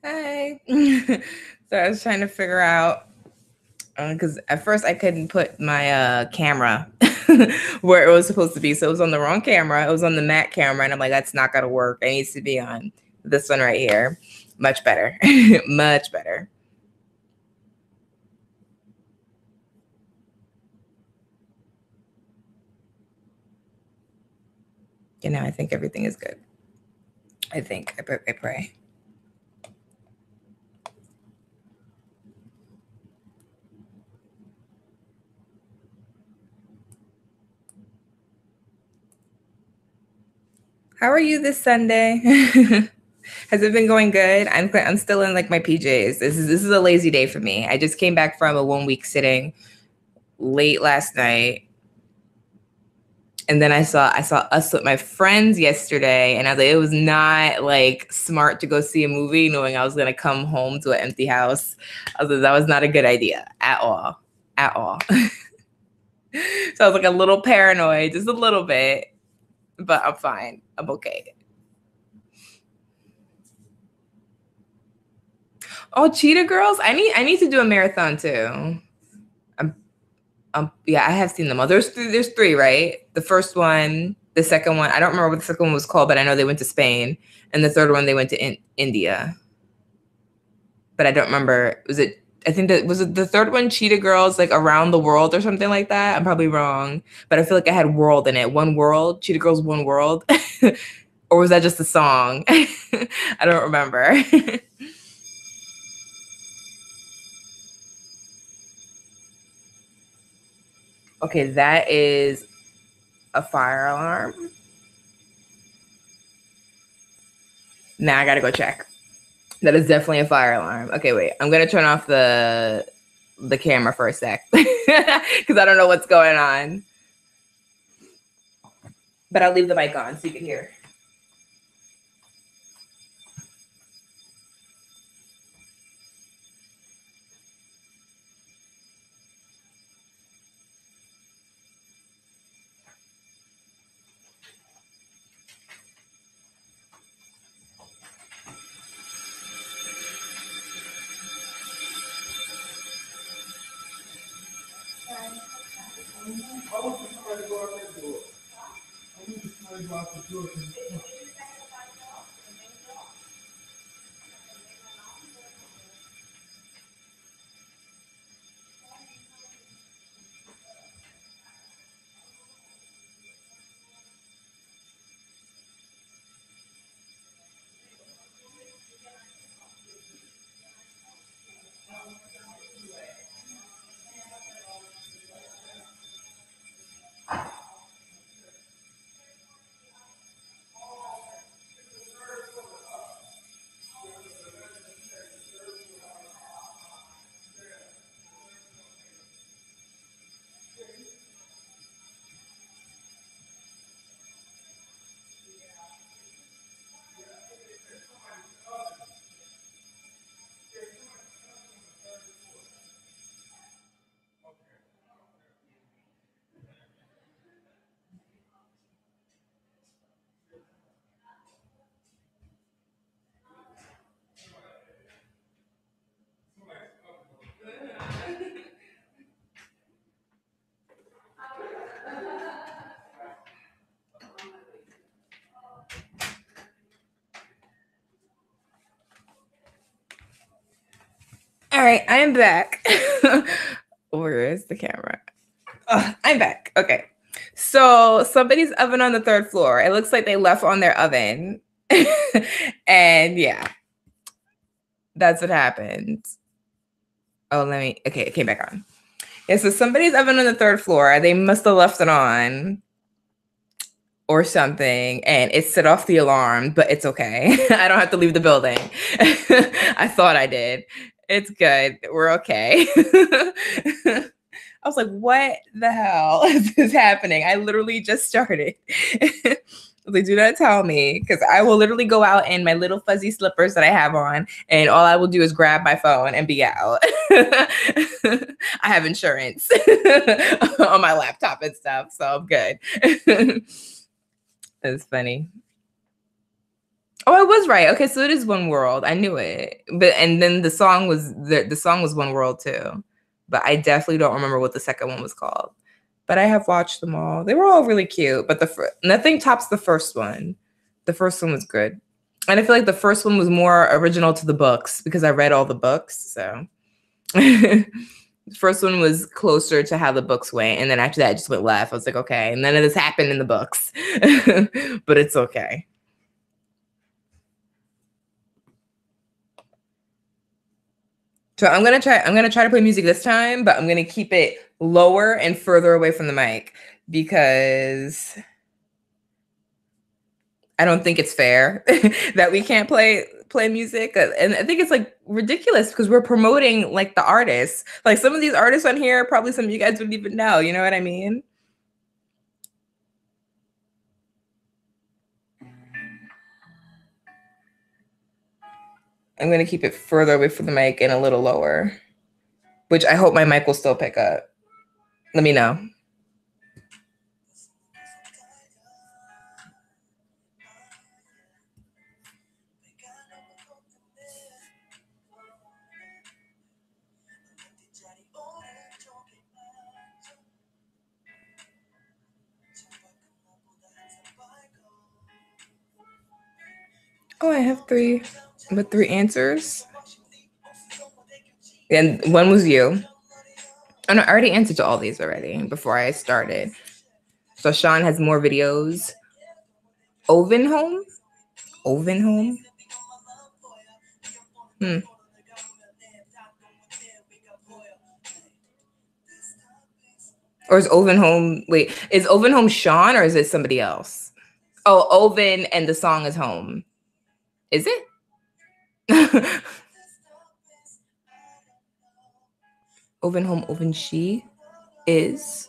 Hi. So I was trying to figure out because at first I couldn't put my camera where it was supposed to be. So it was on the wrong camera. It was on the Mac camera, and I'm like, that's not gonna work. It needs to be on this one right here. Much better. Much better. You know, I think everything is good. I think. I pray. How are you this Sunday? Has it been going good? I'm still in like my PJs. This is a lazy day for me. I just came back from a 1 week sitting late last night. And then I saw Us with my friends yesterday, and I was like, it was not like smart to go see a movie knowing I was gonna come home to an empty house. I was like, that was not a good idea at all. At all. So I was like a little paranoid, just a little bit, but I'm fine. I'm okay. Oh, Cheetah Girls. I need to do a marathon too. Yeah, I have seen them all. There's three, right? The first one, the second one, I don't remember what the second one was called, but I know they went to Spain, and the third one they went to India. But I don't remember. Was it? I think that was it. The third one, Cheetah Girls, like around the world or something like that. I'm probably wrong, but I feel like I had world in it. One world, Cheetah Girls, one world, or was that just a song? I don't remember. Okay, that is a fire alarm. Now I gotta go check. That is definitely a fire alarm. Okay, wait. I'm gonna turn off the camera for a sec because I don't know what's going on. But I'll leave the mic on so you can hear. All right, I am back. Where is the camera? I'm back. Okay. So somebody's oven on the third floor. It looks like they left on their oven. And yeah, that's what happened. Oh, okay, it came back on. Yeah, so somebody's oven on the third floor. They must have left it on or something, and it set off the alarm, but it's okay. I don't have to leave the building. I thought I did. It's good. We're okay. I was like, what the hell is happening? I literally just started. I was like, do not tell me, because I will literally go out in my little fuzzy slippers that I have on, and all I will do is grab my phone and be out. I have insurance on my laptop and stuff, so I'm good. It's funny. Oh, I was right. Okay, so it is One World. I knew it. But and then the song was One World too. But I definitely don't remember what the second one was called. But I have watched them all. They were all really cute, but nothing tops the first one. The first one was good. And I feel like the first one was more original to the books because I read all the books. So the first one was closer to how the books went. And then after that, I just went left. I was like, okay, none of this happened in the books, but it's okay. So I'm gonna try to play music this time, but I'm gonna keep it lower and further away from the mic because I don't think it's fair that we can't play music. And I think it's like ridiculous because we're promoting like the artists. Like some of these artists on here, probably some of you guys wouldn't even know. You know what I mean? I'm gonna keep it further away from the mic and a little lower, which I hope my mic will still pick up. Let me know. Oh, I have three answers. And one was you. Oh, no, I already answered to all these already before I started. So Sean has more videos. Ovenhome? Ovenhome? Or is Ovenhome, wait, is Ovenhome Sean or is it somebody else? Oh, Oven and the song is Home. Is it? Ovenhome, Oven she is?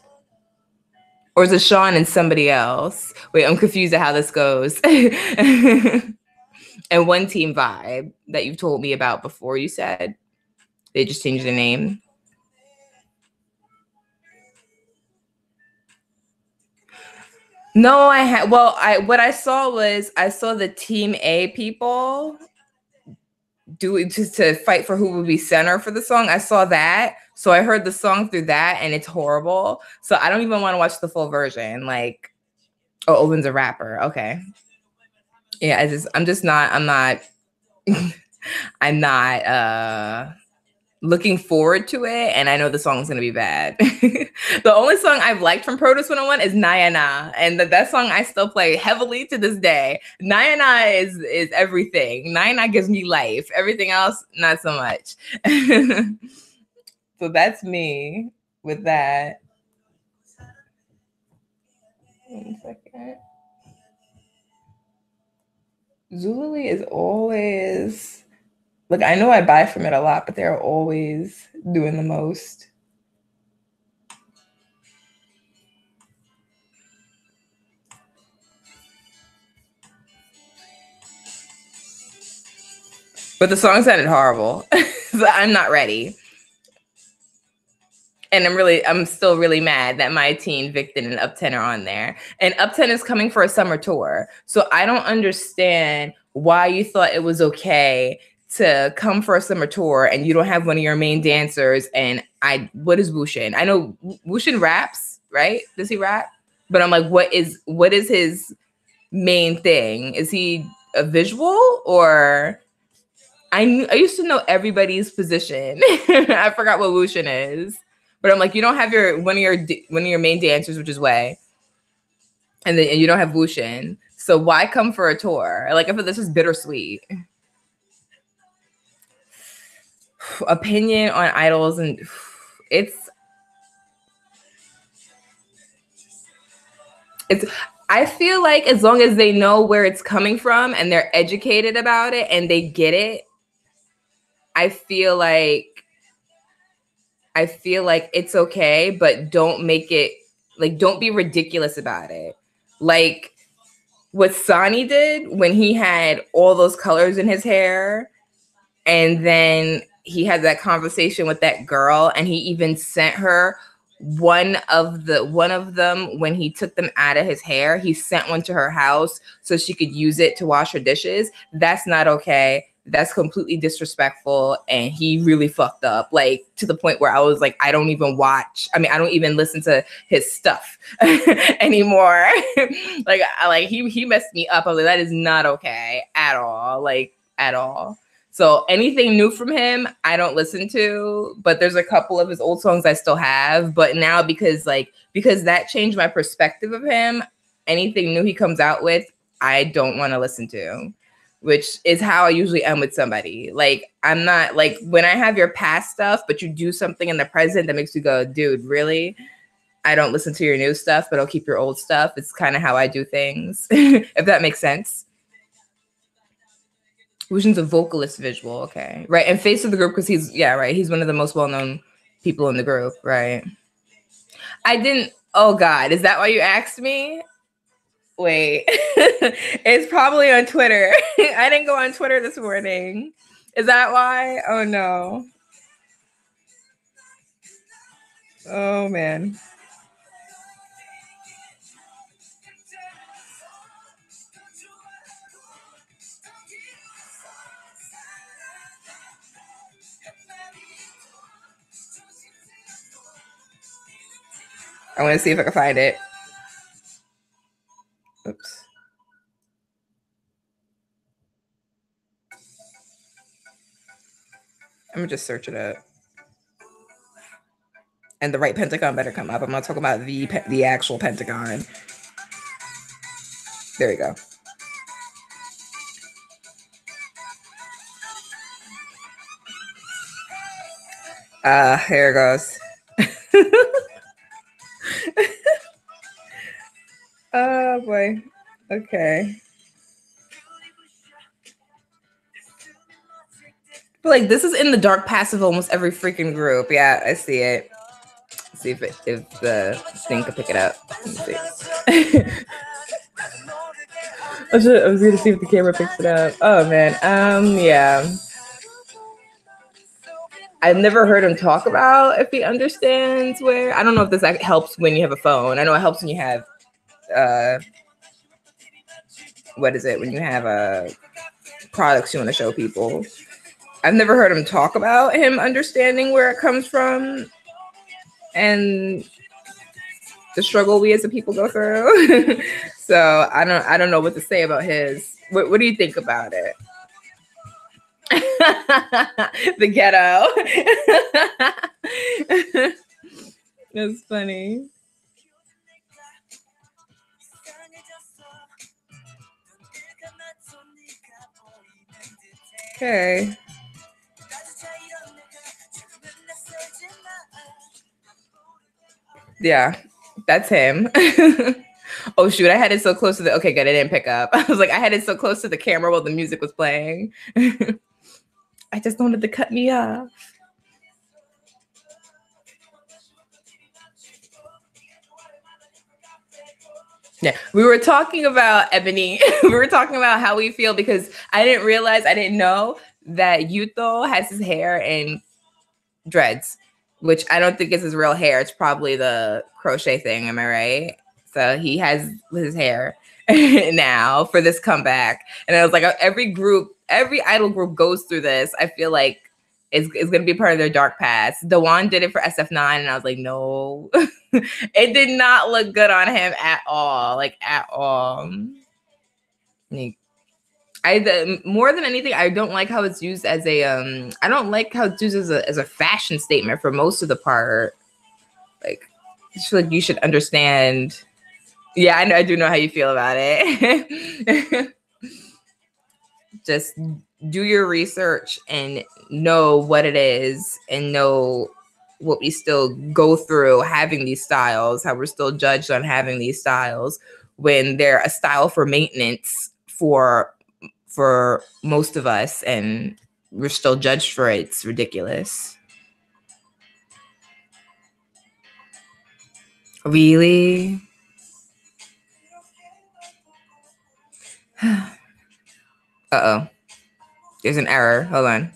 Or is it Sean and somebody else? Wait, I'm confused at how this goes. And One Team Vibe that you've told me about before, you said they just changed the name. No, what I saw was I saw the Team A people do it just to fight for who would be center for the song. I saw that. So I heard the song through that and it's horrible. So I don't even want to watch the full version. Like, oh, Owen's a rapper. Okay. Yeah, I'm not I'm not looking forward to it, and I know the song's gonna be bad. The only song I've liked from Produce 101 is Naya Na, and that song I still play heavily to this day. Naya Na is everything. Naya Na gives me life. Everything else, not so much. So that's me with that. 1 second. Zulily is always, look, I know I buy from it a lot, but they're always doing the most. But the song sounded horrible. So I'm not ready. And I'm still really mad that my teen, Victon, and Up 10 are on there. And Up 10 is coming for a summer tour. So I don't understand why you thought it was okay to come for a summer tour and you don't have one of your main dancers. And what is Wushin? I know Wushin raps, right? Does he rap? But I'm like, what is his main thing? Is he a visual or I used to know everybody's position. I forgot what Wushin is. But I'm like, you don't have one of your main dancers, which is Wei, and you don't have Wushin. So why come for a tour? Like I feel this is bittersweet. Opinion on idols, and it's. I feel like as long as they know where it's coming from and they're educated about it and they get it, I feel like it's okay, but don't make it like, don't be ridiculous about it. Like what Sonny did when he had all those colors in his hair and then he had that conversation with that girl and he even sent her one of them, when he took them out of his hair, he sent one to her house so she could use it to wash her dishes. That's not okay. That's completely disrespectful, and he really fucked up, like to the point where I was like, I don't even listen to his stuff anymore. He messed me up. I was like, that is not okay at all, like at all. So anything new from him, I don't listen to, but there's a couple of his old songs I still have. But now because that changed my perspective of him, anything new he comes out with, I don't want to listen to, which is how I usually am with somebody. Like, I'm not like, when I have your past stuff, but you do something in the present that makes you go, dude, really? I don't listen to your new stuff, but I'll keep your old stuff. It's kind of how I do things, if that makes sense. Wuxin's a vocalist visual, okay. Right, and face of the group because he's one of the most well-known people in the group, right? I didn't, oh God, is that why you asked me? Wait, it's probably on Twitter. I didn't go on Twitter this morning. Is that why? Oh no. Oh man. I want to see if I can find it. Oops. I'm gonna just search it up. And the right Pentagon better come up. I'm not talking about the actual Pentagon. There you go. Here it goes. Oh boy. Okay. But like, this is in the dark past of almost every freaking group. Yeah, I see it. Let's see if the thing could pick it up. Let me see. I was gonna see if the camera picks it up. Oh man. Yeah. I've never heard him talk about if he understands where. I don't know if this helps when you have a phone. I know it helps when you have what is it, when you have products you want to show people. I've never heard him talk about him understanding where it comes from and the struggle we as a people go through. So I don't know what to say about his. What do you think about it? The ghetto. That's funny. Okay. Yeah, that's him. Oh shoot, I had it so close to the, okay, good, I didn't pick up. I was like, I had it so close to the camera while the music was playing. I just wanted to cut me off. Yeah, we were talking about Ebony. We were talking about how we feel because I didn't know that Yuto has his hair in dreads, which I don't think is his real hair. It's probably the crochet thing. Am I right? So he has his hair now for this comeback. And I was like, every idol group goes through this. I feel like it's going to be part of their dark past. Dewan did it for SF9, and I was like, no, it did not look good on him at all. Like, at all. More than anything, I don't like how it's used as a I don't like how it's used as a fashion statement for most of the part. Like, I just feel like you should understand. Yeah, I do know how you feel about it. Just do your research and know what it is and know what we still go through having these styles, how we're still judged on having these styles when they're a style for maintenance for most of us, and we're still judged for it. It's ridiculous. Really? Uh-oh. There's an error. Hold on.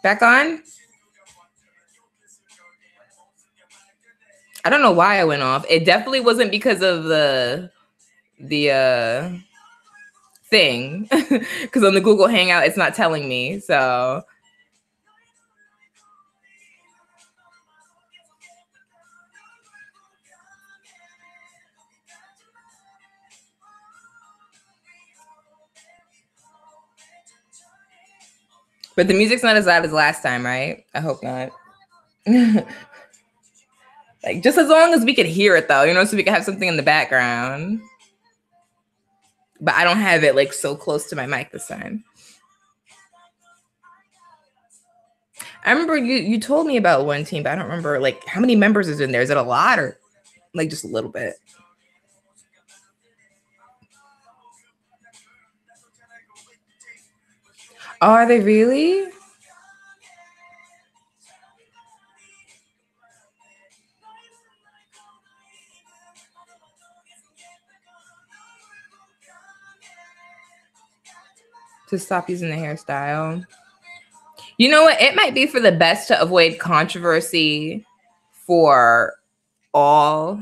Back on? I don't know why I went off. It definitely wasn't because of the thing. Because on the Google Hangout, it's not telling me. So but the music's not as loud as last time, right? I hope not. Like just as long as we could hear it though, you know, so we could have something in the background. But I don't have it like so close to my mic this time. I remember you told me about one team, but I don't remember like how many members is in there. Is it a lot or like just a little bit? Oh, are they really? To stop using the hairstyle. You know what? It might be for the best to avoid controversy for all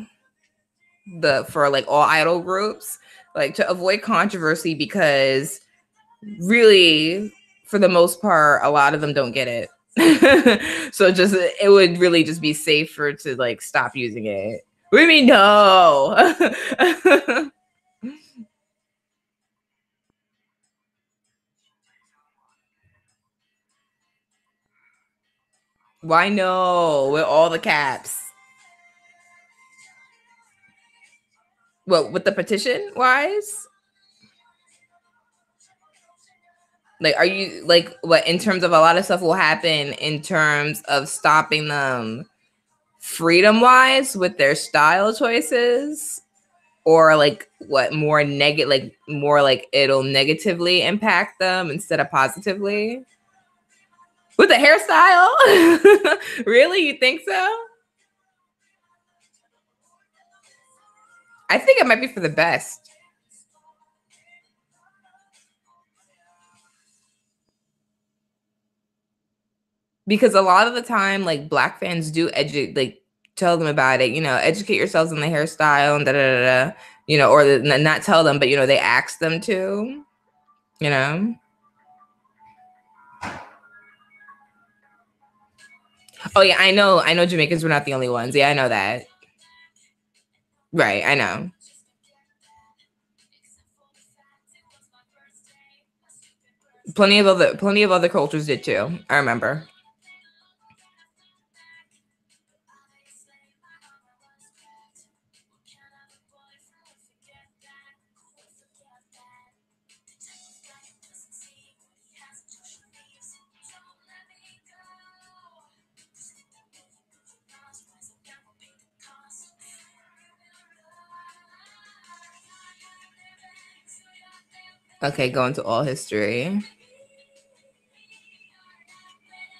all idol groups, like to avoid controversy because really for the most part a lot of them don't get it. So just it would really just be safer to like stop using it. What do you mean no? Why no with all the caps? What with the petition wise? Like, are you like what in terms of a lot of stuff will happen in terms of stopping them freedom wise with their style choices? Or like what more negative, like more like it'll negatively impact them instead of positively? With the hairstyle? Really? You think so? I think it might be for the best. Because a lot of the time, like black fans do like tell them about it, you know, educate yourselves on the hairstyle and da da da, da you know, or not tell them, but you know, they ask them to, you know. Oh yeah, I know Jamaicans were not the only ones. Yeah, I know that. Right, I know. Plenty of other cultures did too. I remember. Okay, go into all history.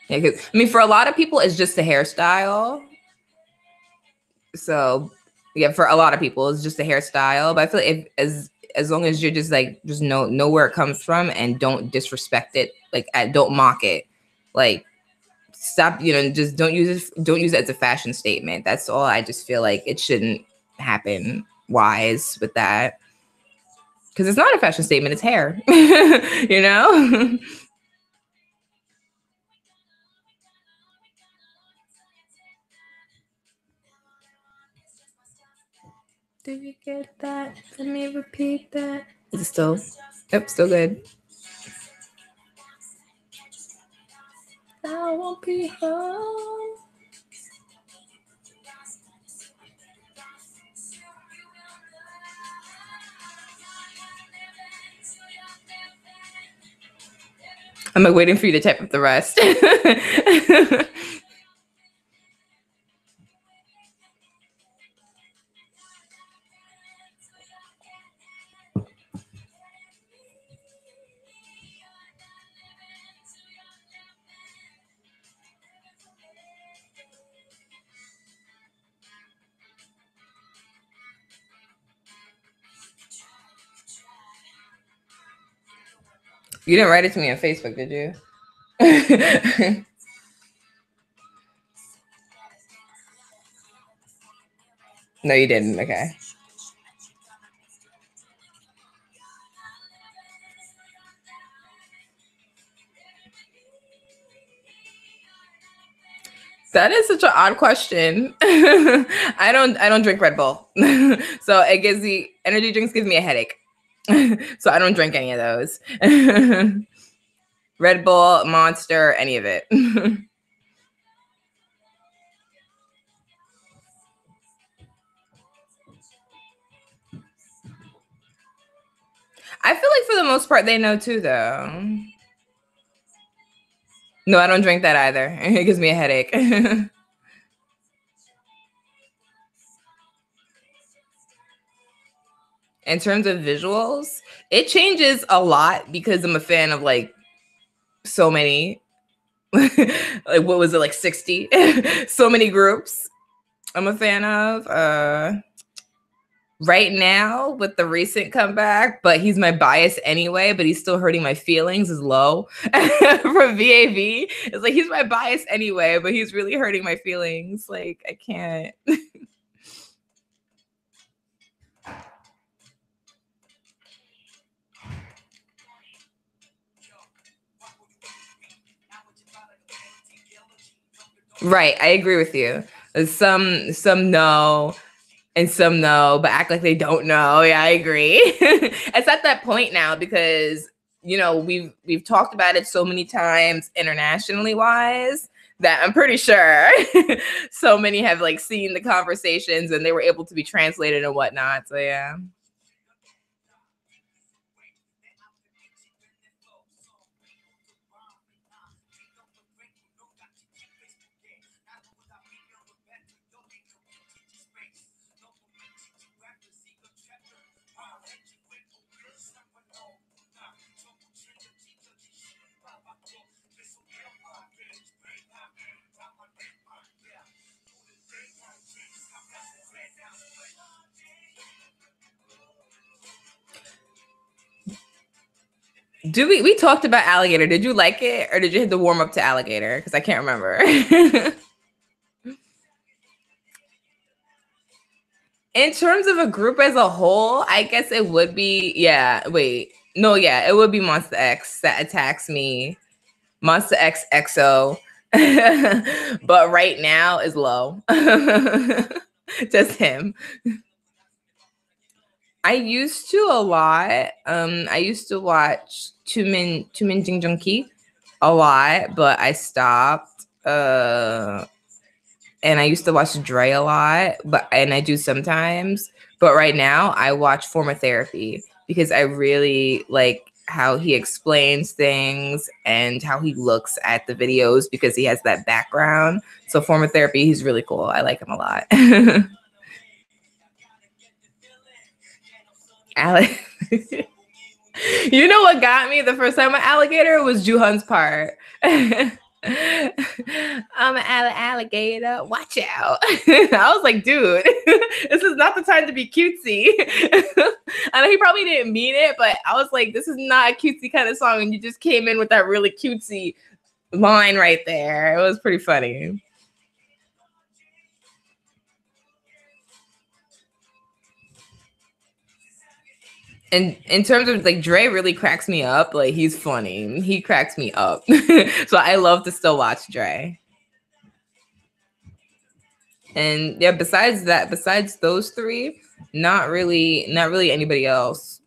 Yeah, I mean, for a lot of people, it's just a hairstyle. So, yeah, for a lot of people, it's just a hairstyle. But I feel like if as long as you're just like just know where it comes from and don't disrespect it, like don't mock it, like stop, you know, just don't use it as a fashion statement. That's all. I just feel like it shouldn't happen wise with that because it's not a fashion statement; it's hair, you know. Did you get that? Let me repeat that. Is it still? Yep, still good. I won't be home. I'm like waiting for you to type up the rest. You didn't write it to me on Facebook, did you? No, you didn't. Okay. That is such an odd question. I don't drink Red Bull. So it gives the energy drinks gives me a headache. So I don't drink any of those. Red Bull, Monster, any of it. I feel like for the most part they know too though. No, I don't drink that either. It gives me a headache. In terms of visuals, it changes a lot because I'm a fan of like so many. Like what was it, like 60? So many groups I'm a fan of. Right now with the recent comeback, but he's my bias anyway, but he's still hurting my feelings, is Low from VAV. It's like he's my bias anyway, but he's really hurting my feelings. Like I can't. Right, I agree with you. Some know and some know, but act like they don't know. Yeah, I agree. It's at that point now because you know we've talked about it so many times internationally wise that I'm pretty sure so many have like seen the conversations and they were able to be translated and whatnot. So yeah. Do we talked about Alligator? Did you like it or did you hit the warm up to Alligator? Because I can't remember. In terms of a group as a whole, I guess it would be, yeah, wait. No, yeah, it would be Monster X that attacks me. Monster X XO. But right now is Low. Just him. I used to a lot. I used to watch Tumin Jing Jung Ki a lot, but I stopped. And I used to watch Dre a lot, and I do sometimes. But right now, I watch Former Therapy because I really like how he explains things and how he looks at the videos because he has that background. So Former Therapy, he's really cool. I like him a lot. Alex. You know what got me the first time with Alligator was Juhan's part. I'm an alligator. Watch out. I was like, dude, this is not the time to be cutesy. I know he probably didn't mean it, but I was like, this is not a cutesy kind of song. And you just came in with that really cutesy line right there. It was pretty funny. And in terms of like Dre really cracks me up. Like he's funny. He cracks me up. So I love to still watch Dre. And yeah, besides those three, not really anybody else.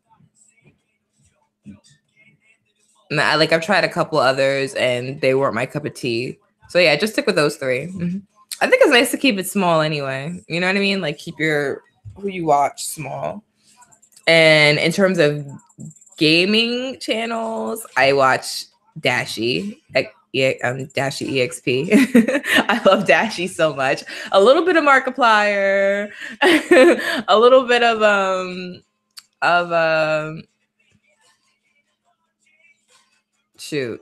I've tried a couple others and they weren't my cup of tea. So yeah, just stick with those 3. Mm-hmm. I think it's nice to keep it small anyway. You know what I mean? Like keep your who you watch small. And in terms of gaming channels, I watch Dashy. Dashy EXP. I love Dashy so much. A little bit of Markiplier, a little bit of shoot.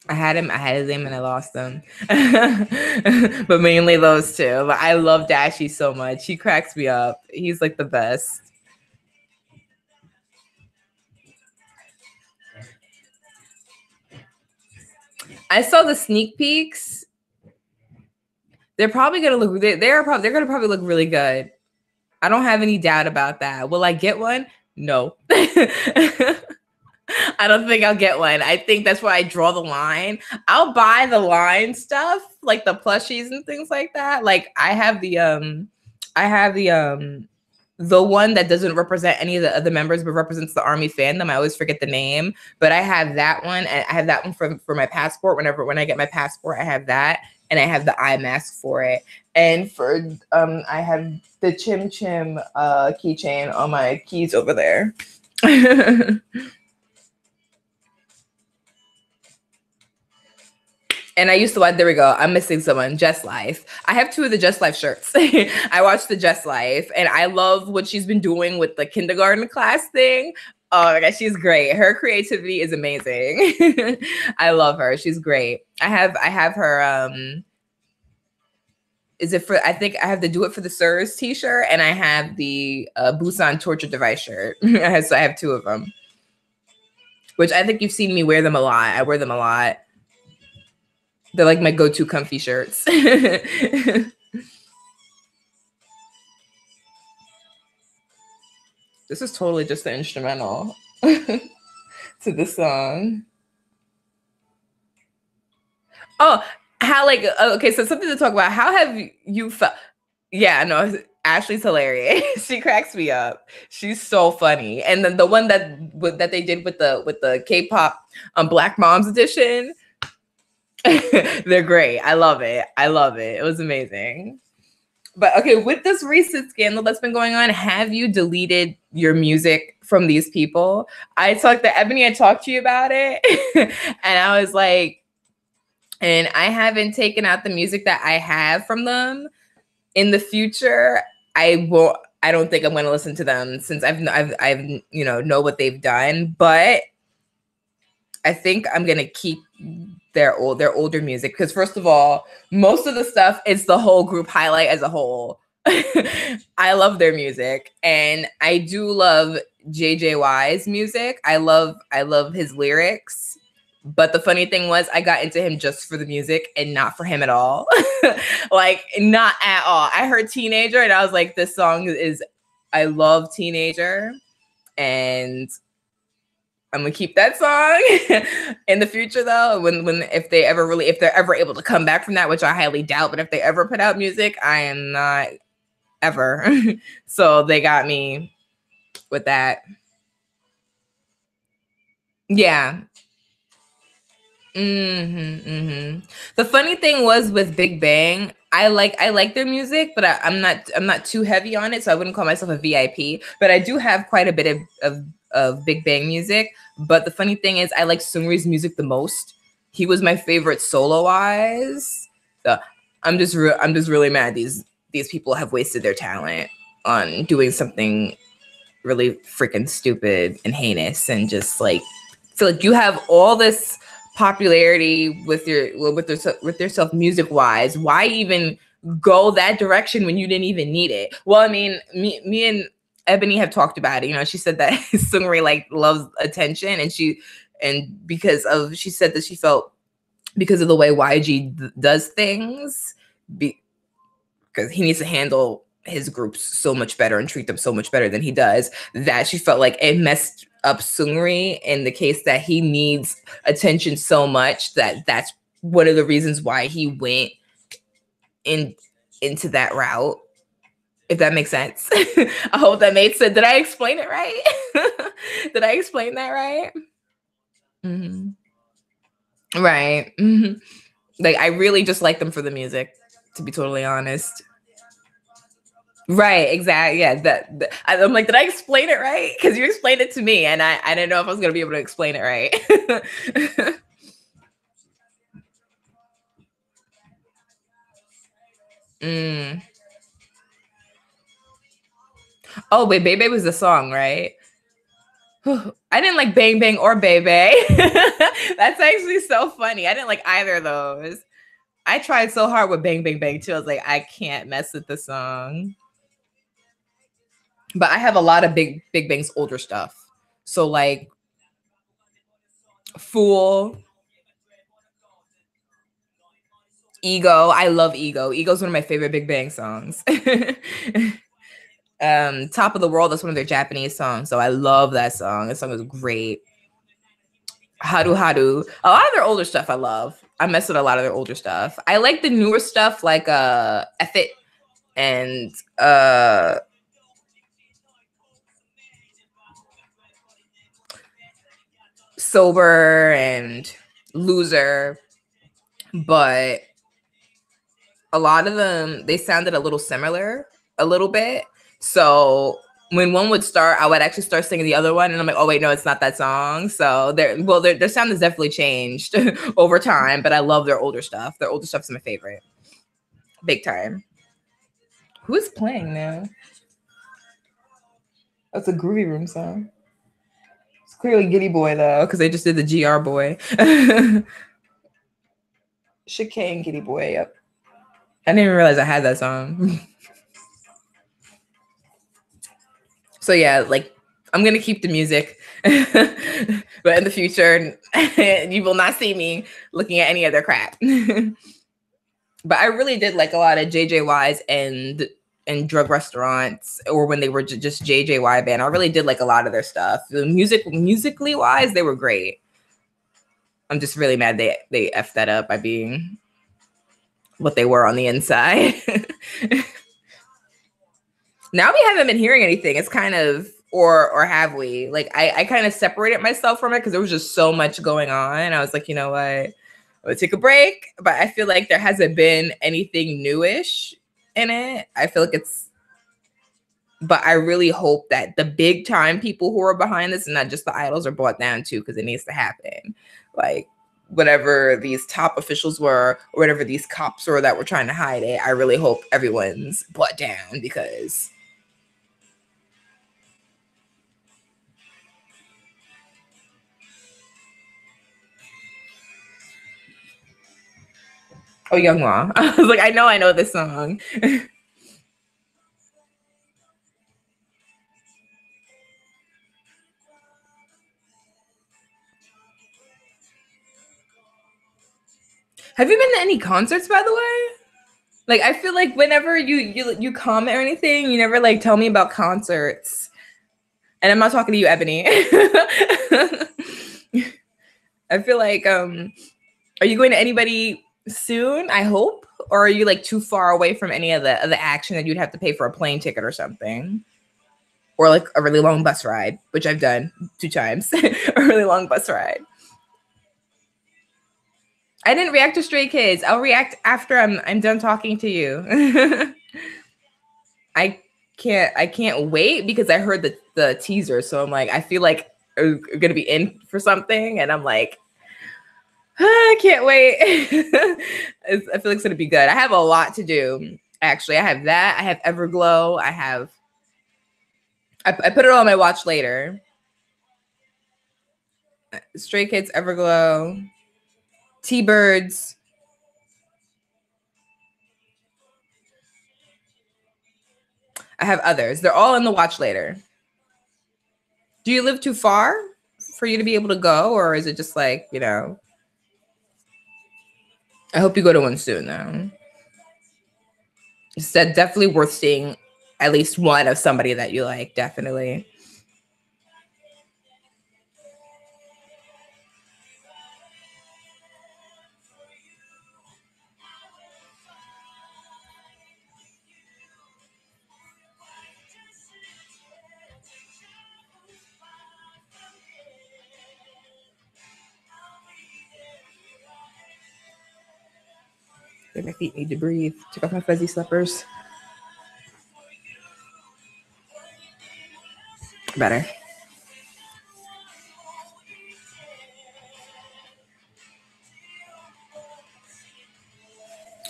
I had his name and I lost him. But mainly those two. But I love Dashy so much. He cracks me up. He's like the best. I saw the sneak peeks. They're probably gonna look. They're gonna probably look really good. I don't have any doubt about that. Will I get one? No. I don't think I'll get one. I think that's where I draw the line. I'll buy the line stuff, like the plushies and things like that. Like I have the one that doesn't represent any of the other members but represents the army fandom. I always forget the name, but I have that one, and I have that one for my passport. When I get my passport, I have that, and I have the eye mask for it. And for I have the Chim Chim keychain on my keys over there. And I used to watch, there we go. I'm missing someone, Just Life. I have 2 of the Just Life shirts. I watched the Just Life, and I love what she's been doing with the kindergarten class thing. Oh my gosh, she's great. Her creativity is amazing. I love her. She's great. I have her is it for, I think I have the Do It for the Sirs t-shirt, and I have the Busan Torture Device shirt. So I have 2 of them, which I think you've seen me wear them a lot. I wear them a lot. They're like my go-to comfy shirts. This is totally just the instrumental to the song. Oh, how like, okay, so something to talk about. How have you felt? Yeah, no, Ashley's hilarious. She cracks me up. She's so funny. And then the one that they did with the K-pop Black Moms edition, they're great. I love it. I love it. It was amazing. But okay, with this recent scandal that's been going on, have you deleted your music from these people? I talked to Ebony, I talked to you about it. And I was like, and I haven't taken out the music that I have from them. In the future, I don't think I'm going to listen to them since I've know what they've done. But I think I'm going to keep their older music, because first of all, most of the stuff is the whole group highlight as a whole. I love their music, and I do love JJY's music. I love his lyrics. But the funny thing was, I got into him just for the music and not for him at all. Like, not at all. I heard Teenager and I was like, this song is, I love Teenager, and I'm gonna keep that song. In the future though, if they're ever able to come back from that, which I highly doubt, but if they ever put out music, I am not ever. So they got me with that. Yeah. The funny thing was with Big Bang, I like their music, but I'm not too heavy on it, so I wouldn't call myself a VIP. But I do have quite a bit of Big Bang music. But the funny thing is, I like Seungri's music the most. He was my favorite solo wise. So I'm just really mad these people have wasted their talent on doing something really freaking stupid and heinous, and just like feel like you have all this popularity with yourself music wise. Why even go that direction when you didn't even need it? Well, I mean, me and Ebony have talked about it. You know, she said that Seungri like loves attention, and she said that she felt because of the way YG does things, because he needs to handle his groups so much better and treat them so much better than he does, that she felt like it messed up Seungri in the case that he needs attention so much that's one of the reasons why he went into that route. If that makes sense. I hope that made sense. Did I explain it right? Did I explain that right? Mm-hmm. Right. Mm-hmm. Like, I really just like them for the music, to be totally honest. Right, exactly. Yeah, I'm like, did I explain it right? Because you explained it to me, and I didn't know if I was gonna be able to explain it right. Mm. Oh wait, Bebe was the song, right? I didn't like Bang Bang or Bebe. That's actually so funny. I didn't like either of those. I tried so hard with Bang Bang Bang too. I was like, I can't mess with the song. But I have a lot of Big Bang's older stuff. So like Fool. Ego. I love Ego. Ego's one of my favorite Big Bang songs. Top of the World, that's one of their Japanese songs. So I love that song. That song is great. Haru Haru. A lot of their older stuff I love. I mess with a lot of their older stuff. I like the newer stuff like F It and Sober and Loser, but a lot of them, they sounded a little similar a little bit. So when one would start, I would actually start singing the other one, and I'm like, oh wait, no, it's not that song. So their sound has definitely changed over time, but I love their older stuff. Their older stuff's my favorite, big time. Who is playing now? That's a Groovy Room song. It's clearly Giddy Boy though, because they just did the GR Boy. Chicane Giddy Boy. Yep. I didn't even realize I had that song. So yeah, like I'm gonna keep the music, but in the future, you will not see me looking at any other crap. But I really did like a lot of JJYs and Drug Restaurants, or when they were just JJY band. I really did like a lot of their stuff. The musically wise, they were great. I'm just really mad they effed that up by being what they were on the inside. Now we haven't been hearing anything. It's kind of, or have we? Like I kind of separated myself from it because there was just so much going on. I was like, you know what? I'm gonna take a break. But I feel like there hasn't been anything newish in it. I feel like it's, but I really hope that the big time people who are behind this and not just the idols are brought down too, because it needs to happen. Like whatever these top officials were, or whatever these cops were that were trying to hide it, I really hope everyone's brought down, because oh, Young Ma. I was like, I know this song. Have you been to any concerts, by the way? Like, I feel like whenever you comment or anything, you never like tell me about concerts. And I'm not talking to you, Ebony. I feel like are you going to anybody soon? I hope, or are you like too far away from any of the action that you'd have to pay for a plane ticket or something, or like a really long bus ride, which I've done 2 times, a really long bus ride. I didn't react to Stray Kids. I'll react after I'm done talking to you. I can't wait because I heard the teaser, so I'm like, I feel like I'm gonna be in for something, and I'm like, I can't wait. I feel like it's gonna be good. I have a lot to do. Actually, I have that. I have Everglow. I put it on my watch later. Stray Kids, Everglow, T-Birds. I have others. They're all in the watch later. Do you live too far for you to be able to go, or is it just like, you know? I hope you go to one soon, though. It's definitely worth seeing at least one of somebody that you like, definitely. My feet need to breathe. Take off my fuzzy slippers. Better.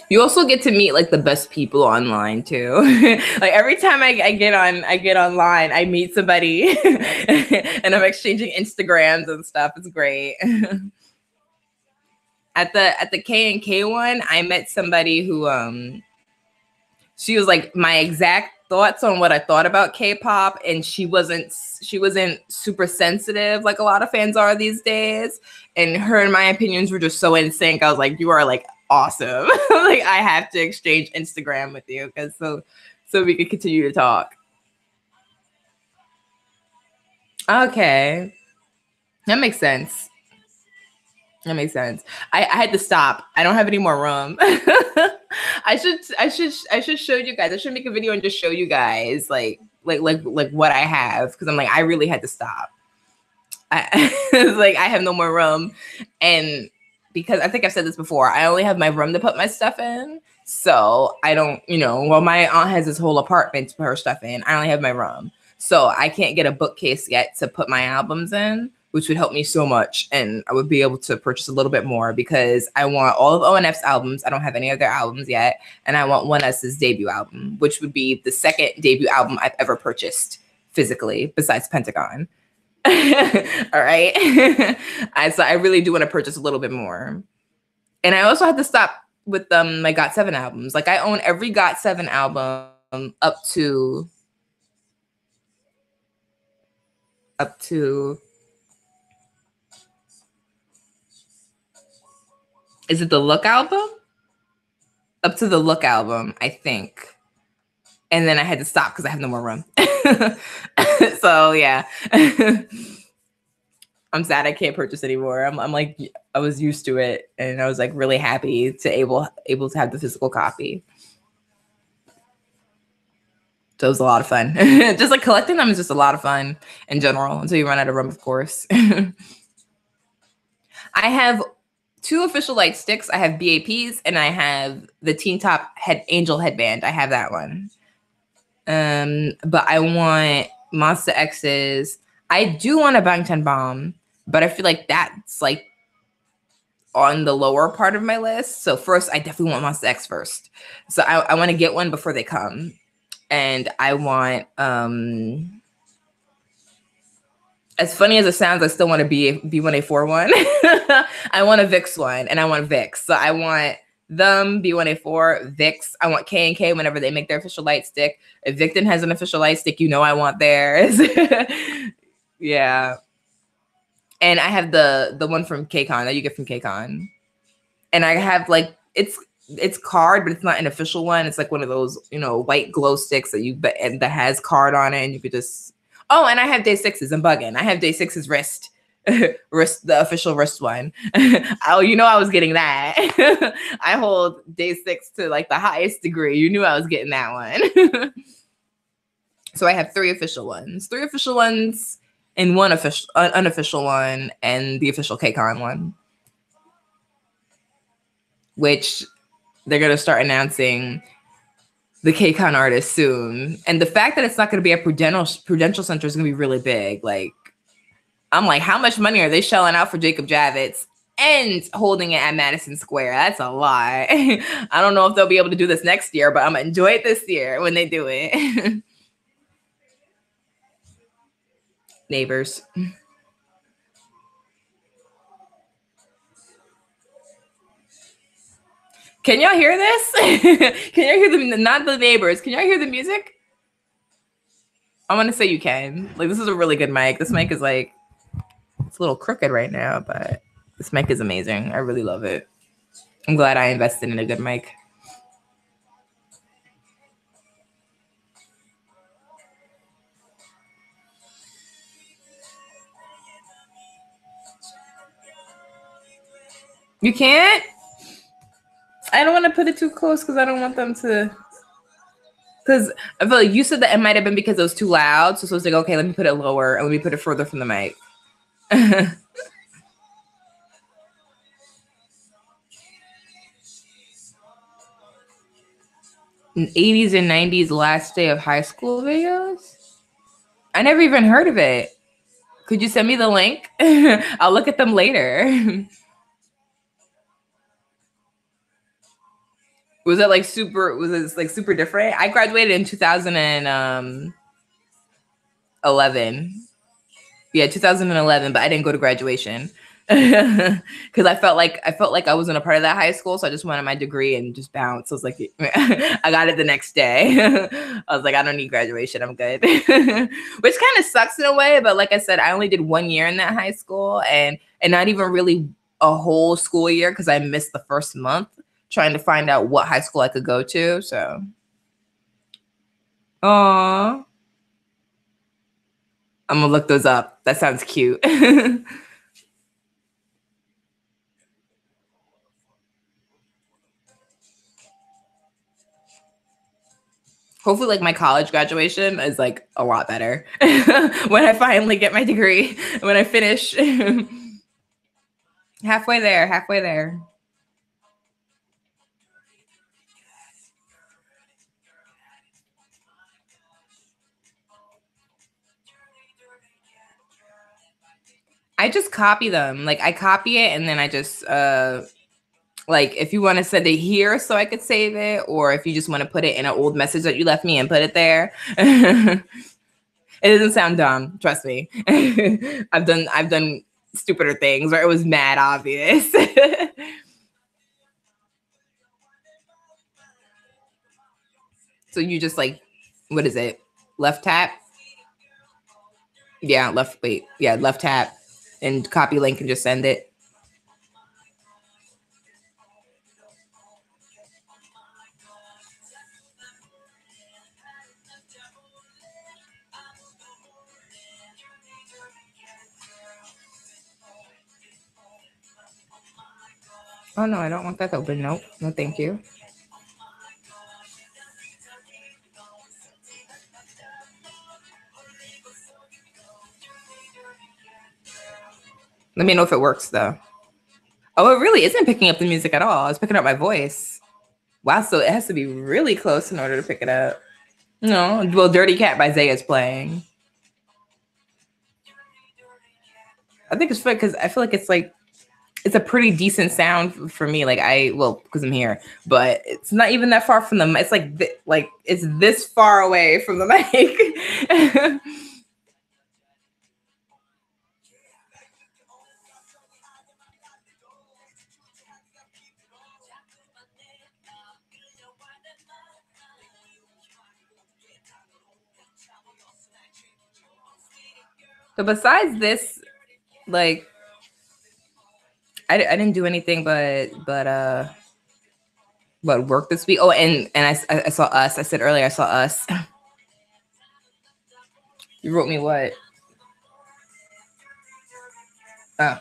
You also get to meet like the best people online too. Like every time I get online, I meet somebody and I'm exchanging Instagrams and stuff. It's great. At the K&K one, I met somebody who she was like my exact thoughts on what I thought about K-pop, and she wasn't super sensitive like a lot of fans are these days, and her and my opinions were just so in sync. I was like, you are like awesome. Like I have to exchange Instagram with you because so we can continue to talk. Okay. That makes sense. That makes sense. I had to stop. I don't have any more room. I should show you guys. I should make a video and just show you guys like what I have because I'm like I really had to stop. Like I have no more room, and because I think I've said this before, I only have my room to put my stuff in. So I don't, well, my aunt has this whole apartment to put her stuff in. I only have my room. So I can't get a bookcase yet to put my albums in, which would help me so much. And I would be able to purchase a little bit more because I want all of ONF's albums. I don't have any of their albums yet. And I want 1S's debut album, which would be the second debut album I've ever purchased physically besides Pentagon. All right. So I really do want to purchase a little bit more. And I also had to stop with my GOT7 albums. Like I own every GOT7 album up to is it the Look album? Up to the Look album, I think. And then I had to stop because I have no more room. So yeah. I'm sad I can't purchase anymore. I'm like, I was used to it and I was like really happy to able to have the physical copy. So it was a lot of fun. Just like collecting them is just a lot of fun in general until you run out of room, of course. I have 2 official light sticks. I have BAPs and I have the Teen Top Angel headband. I have that one. But I want Monsta X's. I do want a Bangtan Bomb, but I feel like that's like on the lower part of my list. So first, I definitely want Monsta X first. So I want to get one before they come. And I want, as funny as it sounds, I still want to be B1A4 one. I want a VIX one and I want VIX. So I want them, B1A4, VIX. I want K&K whenever they make their official light stick. If Victon has an official light stick, I want theirs. Yeah. And I have the one from KCON that you get from KCON. And I have like, it's card, but it's not an official one. It's like one of those, white glow sticks that has card on it. And you could just, oh, and I have Day 6's. I'm bugging. I have Day 6's wrist, the official wrist one. Oh, I was getting that. I hold Day 6 to like the highest degree. You knew I was getting that one. So I have 3 official ones, and one unofficial one, and the official KCON one, which they're going to start announcing the KCON artist soon. And the fact that it's not going to be at Prudential Center is going to be really big. Like, I'm like, how much money are they shelling out for Jacob Javits and holding it at Madison Square? That's a lot. I don't know if they'll be able to do this next year, but I'm going to enjoy it this year when they do it. Neighbors. Can y'all hear this? Can y'all hear not the neighbors? Can y'all hear the music? I want to say you can. Like, this is a really good mic. This mic is like, it's a little crooked right now, but this mic is amazing. I really love it. I'm glad I invested in a good mic. You can't? I don't want to put it too close because I don't want them to. Because I feel like you said that it might have been because it was too loud. So I was like, okay, let me put it lower and let me put it further from the mic. 80s and 90s last day of high school videos? I never even heard of it. Could you send me the link? I'll look at them later. Was it like super different? I graduated in 2011. Yeah, 2011, but I didn't go to graduation. Because I felt like I wasn't a part of that high school, so I just wanted my degree and just bounced. I was like, I got it the next day. I was like, I don't need graduation, I'm good. Which kind of sucks in a way, but like I said, I only did 1 year in that high school and not even really a whole school year because I missed the first month. trying to find out what high school I could go to. So, aww. I'm gonna look those up. That sounds cute. Hopefully, like my college graduation is like a lot better when I finally get my degree. When I finish, halfway there, halfway there. I just copy them. Like I copy it and then I just like if you want to send it here so I could save it, or if you just want to put it in an old message that you left me and put it there. It doesn't sound dumb, trust me. I've done stupider things where it was mad obvious. So you just like, what is it? Left tap? Yeah, left tap and copy link and just send it. Oh no, I don't want that open. Nope. No, thank you. Let me know if it works though. Oh, it really isn't picking up the music at all. It's picking up my voice. Wow, so it has to be really close in order to pick it up. No, well, Dirty Cat by Zay is playing. I think it's fun because I feel like it's a pretty decent sound for me. Like because I'm here, but it's not even that far from the. It's like it's this far away from the mic. So besides this, like, I didn't do anything but work this week. Oh, and I saw Us. I said earlier I saw Us. You wrote me what? Oh.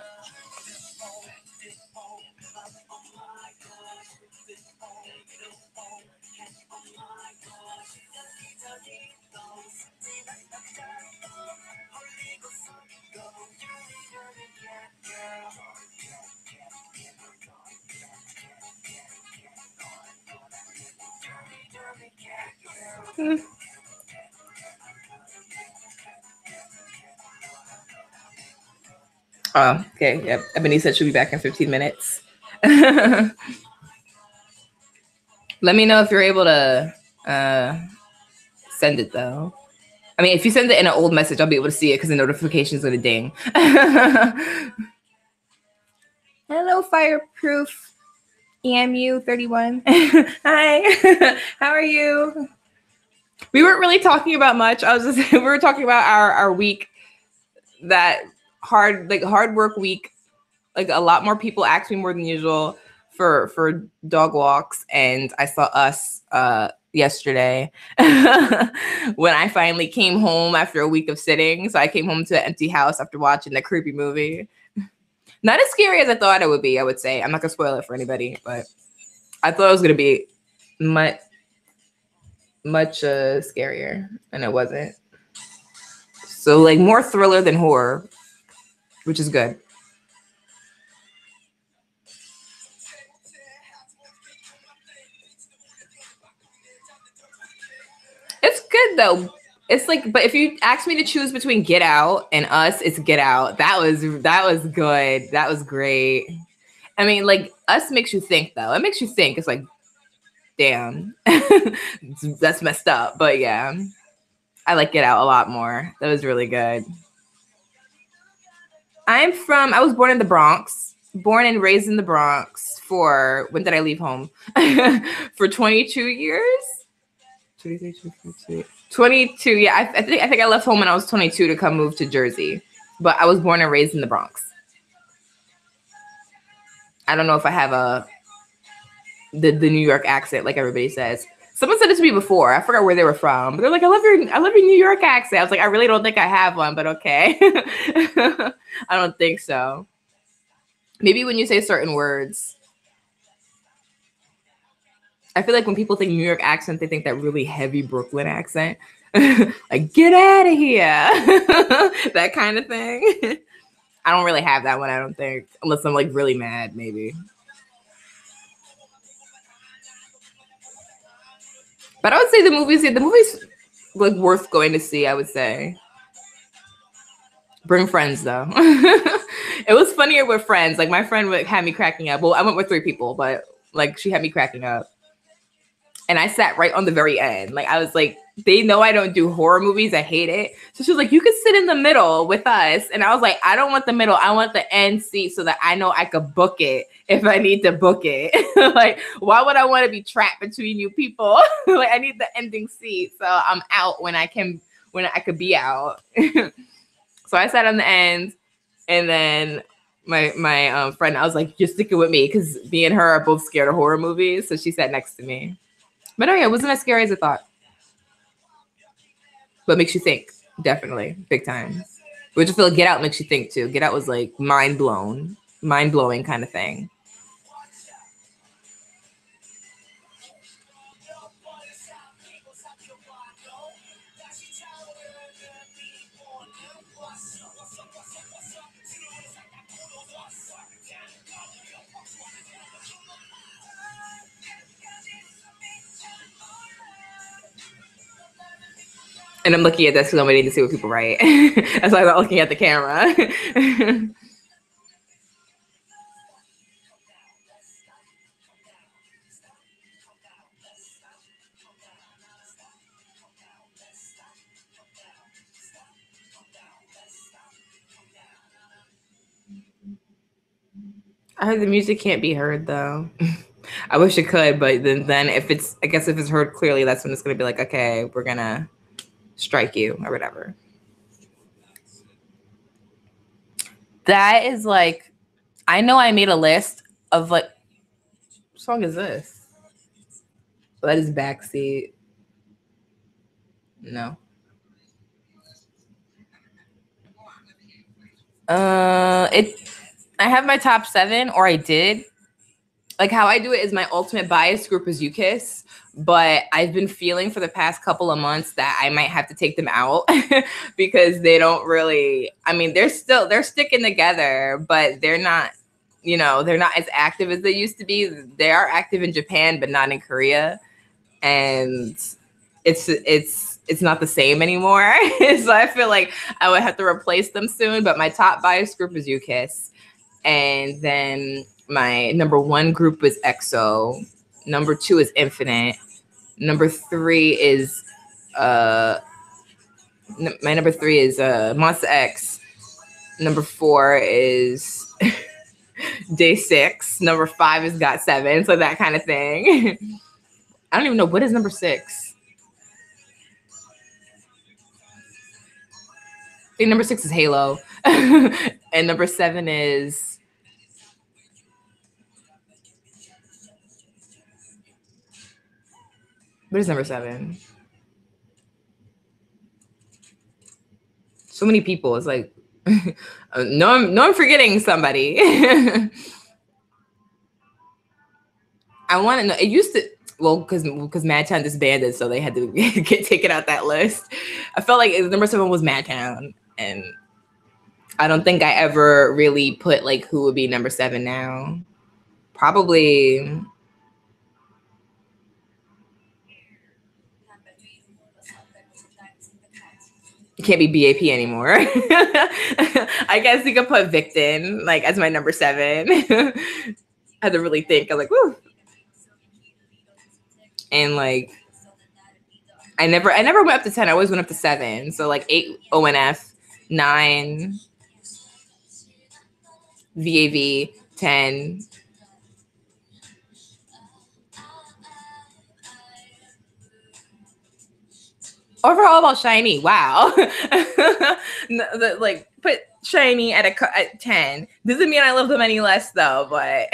Oh, okay. Yep. Ebony said she'll be back in 15 minutes. Let me know if you're able to send it though. I mean, if you send it in an old message, I'll be able to see it because the notification's gonna ding. Hello, Fireproof EMU 31. Hi. How are you? We weren't really talking about much. We were talking about our week, that hard work week. Like a lot more people asked me more than usual for dog walks, and I saw Us yesterday when I finally came home after a week of sitting. So I came home to an empty house after watching the creepy movie. Not as scary as I thought it would be, I would say. I'm not gonna spoil it for anybody, but I thought it was gonna be much scarier, and it wasn't. So like more thriller than horror, which is good. It's good though. It's like, but if you ask me to choose between Get Out and Us, it's Get Out. That was good. That was great. I mean, like Us makes you think though. It makes you think. It's like, damn, that's messed up. But yeah, I like Get Out a lot more. That was really good. I was born in the Bronx, born and raised in the Bronx when did I leave home? For 22 years? 22. Yeah, I think I left home when I was 22 to come move to Jersey, but I was born and raised in the Bronx. I don't know if I have the New York accent, like everybody says. Someone said it to me before. I forgot where they were from. But they're like, I love your New York accent. I was like, I really don't think I have one, but okay. I don't think so. Maybe when you say certain words. I feel like when people think New York accent, they think that really heavy Brooklyn accent. Like, get out of here. That kind of thing. I don't really have that one, I don't think. Unless I'm like really mad, maybe. But I would say the movie's like worth going to see, I would say. Bring friends though. It was funnier with friends. Like my friend had me cracking up. Well, I went with 3 people, but like she had me cracking up. And I sat right on the very end. Like I was like, they know I don't do horror movies. I hate it. So she was like, you could sit in the middle with us. And I was like, I don't want the middle. I want the end seat so that I know I could book it if I need to book it. Like, why would I want to be trapped between you people? Like I need the ending seat. So I'm out when I could be out. So I sat on the end, and then my friend, I was like, you're sticking with me because me and her are both scared of horror movies. So she sat next to me. But oh yeah, it wasn't as scary as I thought. But makes you think, definitely, big time. Which I feel like Get Out makes you think too. Get Out was like mind blowing kind of thing. And I'm looking at this because I'm waiting to see what people write. That's why I'm not looking at the camera. I heard the music can't be heard though. I wish it could, but then if it's heard clearly, that's when it's gonna be like, okay, we're gonna strike you or whatever. That is like, I know I made a list of like, what song is this? That is Backseat. No. I have my top 7, or I did. Like how I do it is my ultimate bias group is UKISS, but I've been feeling for the past couple of months that I might have to take them out because they don't really, I mean, they're sticking together, but they're not, they're not as active as they used to be. They are active in Japan, but not in Korea. And it's not the same anymore. So I feel like I would have to replace them soon, but my top bias group is UKISS. And then my number 1 group is EXO. Number 2 is Infinite. Number 3 is my number 3 is Monsta X. Number 4 is Day 6. Number 5 is GOT7. So that kind of thing. I don't even know what is number 6. I think number 6 is Halo. And number 7 is what is number 7? So many people. It's like no, I'm forgetting somebody. I want to know. It used to, well, because Madtown disbanded, so they had to get taken out that list. I felt like number 7 was Madtown, and I don't think I ever really put like who would be number 7 now. Probably. It can't be BAP anymore. I guess you could put Victon like as my number 7. I had to really think. I was like, woo. And like, I never went up to 10. I always went up to 7. So like 8 ONF, 9 VAV, 10. Overall about Shiny. Wow. Like put Shiny at 10. Doesn't mean I love them any less though, but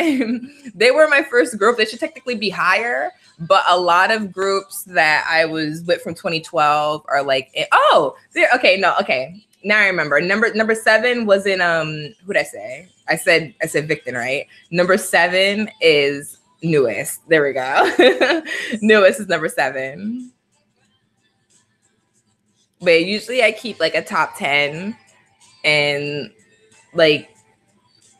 they were my first group. They should technically be higher, but a lot of groups that I was with from 2012 are like, okay. Now I remember. Number 7 was in who'd I say? I said Victon, right? Number 7 is Newest. There we go. Newest is number 7. But usually I keep like a top 10, and like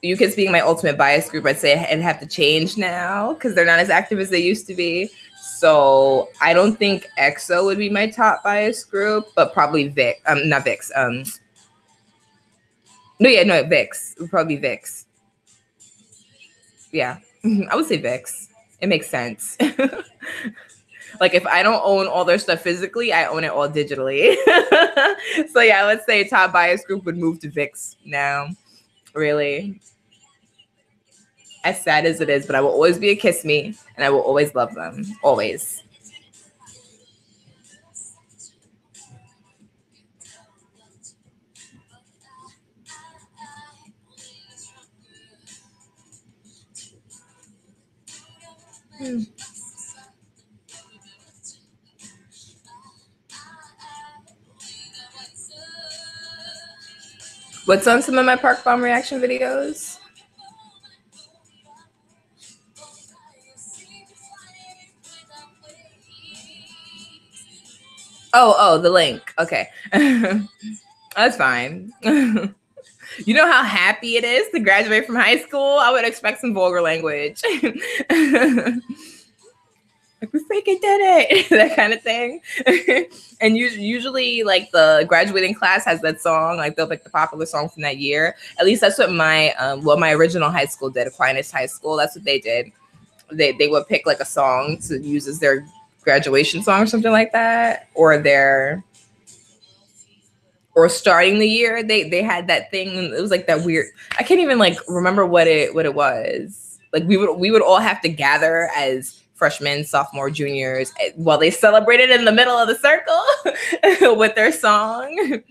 you can speak my ultimate bias group, I'd say and have to change now because they're not as active as they used to be. So I don't think EXO would be my top bias group, but probably not Vix. Vix would probably be Vix. Yeah, I would say Vix. It makes sense. Like if I don't own all their stuff physically, I own it all digitally. So yeah, let's say top bias group would move to Vix now. Really. As sad as it is, but I will always be a Kiss Me, and I will always love them. Always. What's on some of my Park Bomb reaction videos? Oh, the link. Okay. That's fine. You know how happy it is to graduate from high school? I would expect some vulgar language. Like, we freaking did it. That kind of thing. And usually like the graduating class has that song, like they'll pick the popular song from that year. At least that's what my original high school did, Aquinas High School. That's what they did. They would pick like a song to use as their graduation song or something like that, or starting the year. They had that thing. It was like that weird, I can't even like remember what it was. Like we would all have to gather as freshmen, sophomore, juniors while they celebrated in the middle of the circle with their song.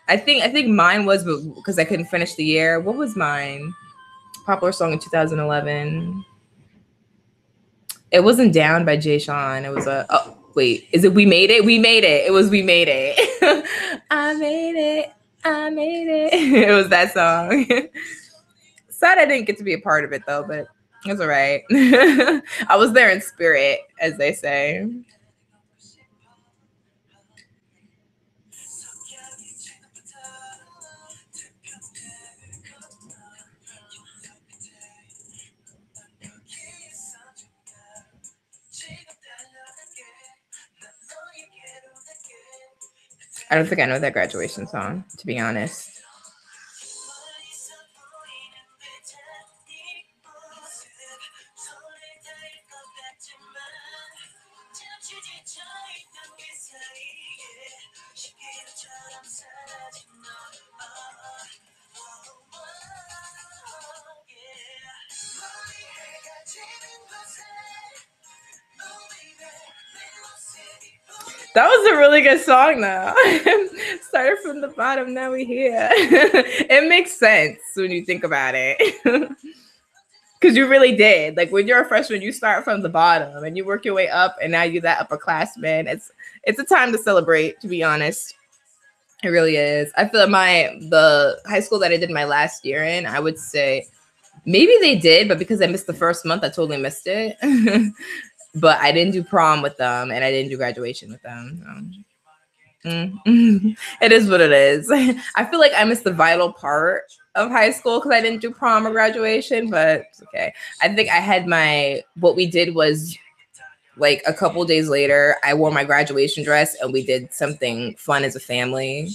I think mine was because I couldn't finish the year. What was mine? Popular song in 2011. It wasn't Down by Jay Sean. It was is it We Made It? We Made It. It was We Made It. I made it. I made it. It was that song. Sad I didn't get to be a part of it though, but it's all right. I was there in spirit, as they say. I don't think I know that graduation song, to be honest. That was a really good song, though. Started from the bottom, now we're here. It makes sense when you think about it. Because you really did. Like when you're a freshman, you start from the bottom and you work your way up, and now you're that upperclassman. It's a time to celebrate, to be honest. It really is. I feel like the high school that I did my last year in, I would say maybe they did, but because I missed the first month, I totally missed it. But I didn't do prom with them, and I didn't do graduation with them. It is what it is. I feel like I missed the vital part of high school because I didn't do prom or graduation, but it's okay. I think I had what we did was like a couple days later, I wore my graduation dress and we did something fun as a family.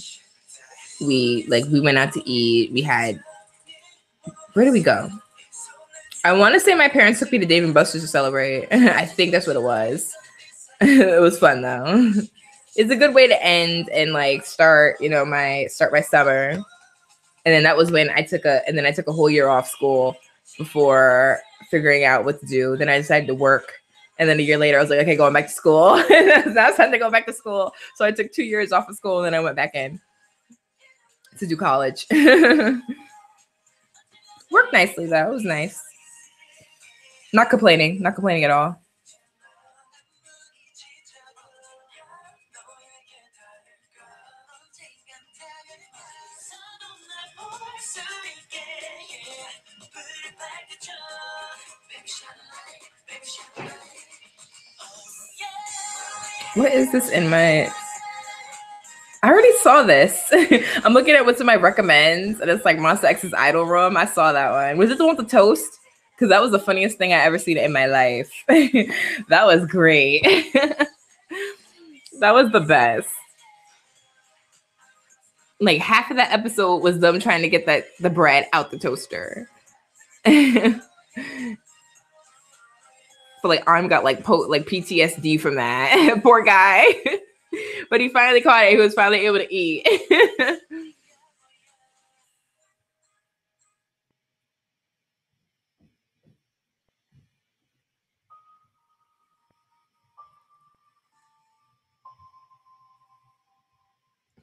We went out to eat. Where did we go? I want to say my parents took me to Dave & Buster's to celebrate. I think that's what it was. It was fun though. It's a good way to end and like start my summer. And then that was when I took a whole year off school before figuring out what to do. Then I decided to work. And then a year later, I was like, okay, going back to school. Now it's time to go back to school. So I took 2 years off of school and then I went back in to do college. Worked nicely though. It was nice. Not complaining at all. What is this in my... I already saw this. I'm looking at what's in my recommends, and it's like Monster X's Idol Room. I saw that one. Was it the one with the toast? Because that was the funniest thing I ever seen in my life. That was great. That was the best. Like half of that episode was them trying to get the bread out the toaster. So like Arm got like PTSD from that. Poor guy. But he finally caught it. He was finally able to eat.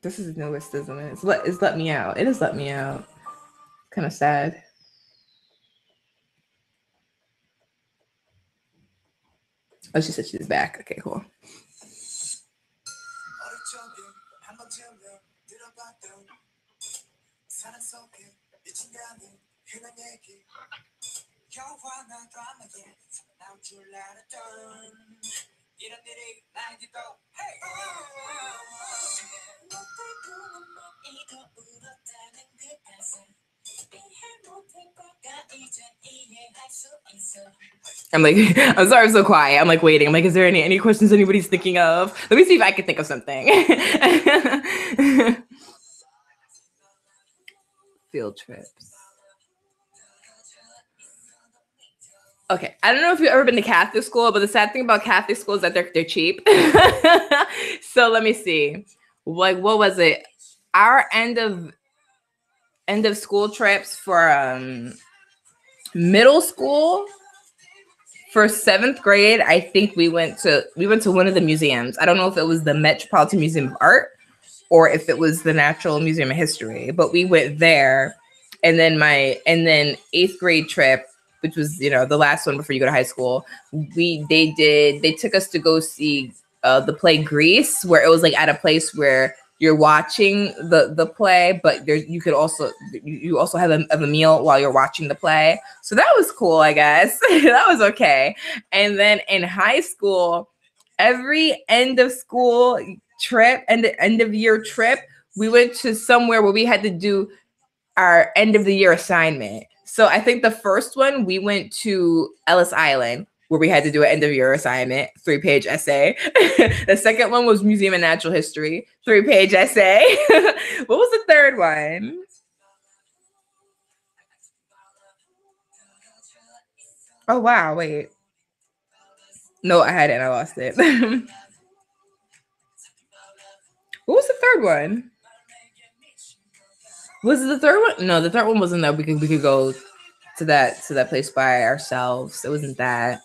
This is newest, isn't it? It's Let Me Out. It is Let Me Out. Kind of sad. Oh, she said she's back. Okay, cool. I'm like, I'm sorry, I'm so quiet. I'm like waiting. I'm like, is there any questions anybody's thinking of? Let me see if I can think of something. Field trips. Okay, I don't know if you've ever been to Catholic school, but the sad thing about Catholic school is that they're cheap. So let me see. Like, what was it? Our end of school trips for middle school, for 7th grade, I think we went to one of the museums. I don't know if it was the Metropolitan Museum of Art or if it was the Natural Museum of History, but we went there. And then 8th grade trip, which was, the last one before you go to high school, they took us to go see the play Grease, where it was like at a place where you're watching the play, but you also have a meal while you're watching the play. So that was cool, I guess. That was okay. And then in high school, every end of school trip and the end of year trip, we went to somewhere where we had to do our end of the year assignment. So I think the first one, we went to Ellis Island, where we had to do an end of year assignment, 3-page essay. The second one was Museum of Natural History, 3-page essay. What was the third one? Oh, wow, wait. No, I had it and I lost it. What was the third one? Was it the third one? No, the third one wasn't there because we could go to that place by ourselves. It wasn't that.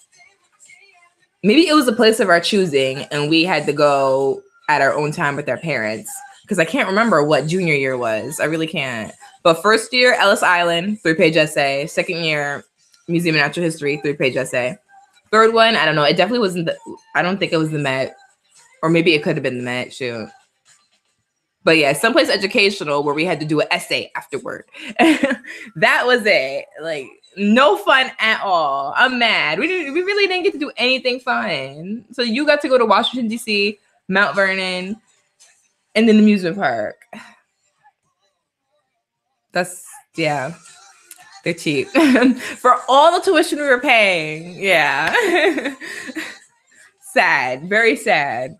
Maybe it was a place of our choosing and we had to go at our own time with our parents, because I can't remember what junior year was. I really can't. But first year, Ellis Island, 3-page essay. Second year, Museum of Natural History, 3-page essay. Third one, I don't know. It definitely wasn't I don't think it was the Met, or maybe it could have been the Met. Shoot. But yeah, someplace educational where we had to do an essay afterward. That was it. Like, no fun at all. I'm mad. We really didn't get to do anything fun. So you got to go to Washington, D.C., Mount Vernon, and then the amusement park. Yeah. They're cheap. For all the tuition we were paying. Yeah. Sad. Very sad.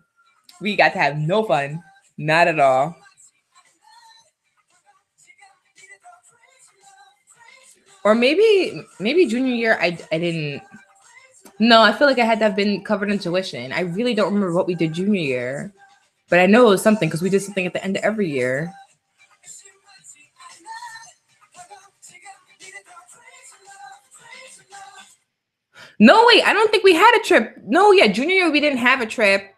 We got to have no fun. Not at all. Or maybe junior year, I didn't. No, I feel like I had to have been covered in tuition. I really don't remember what we did junior year. But I know it was something because we did something at the end of every year. No, wait, I don't think we had a trip. No, yeah, junior year we didn't have a trip.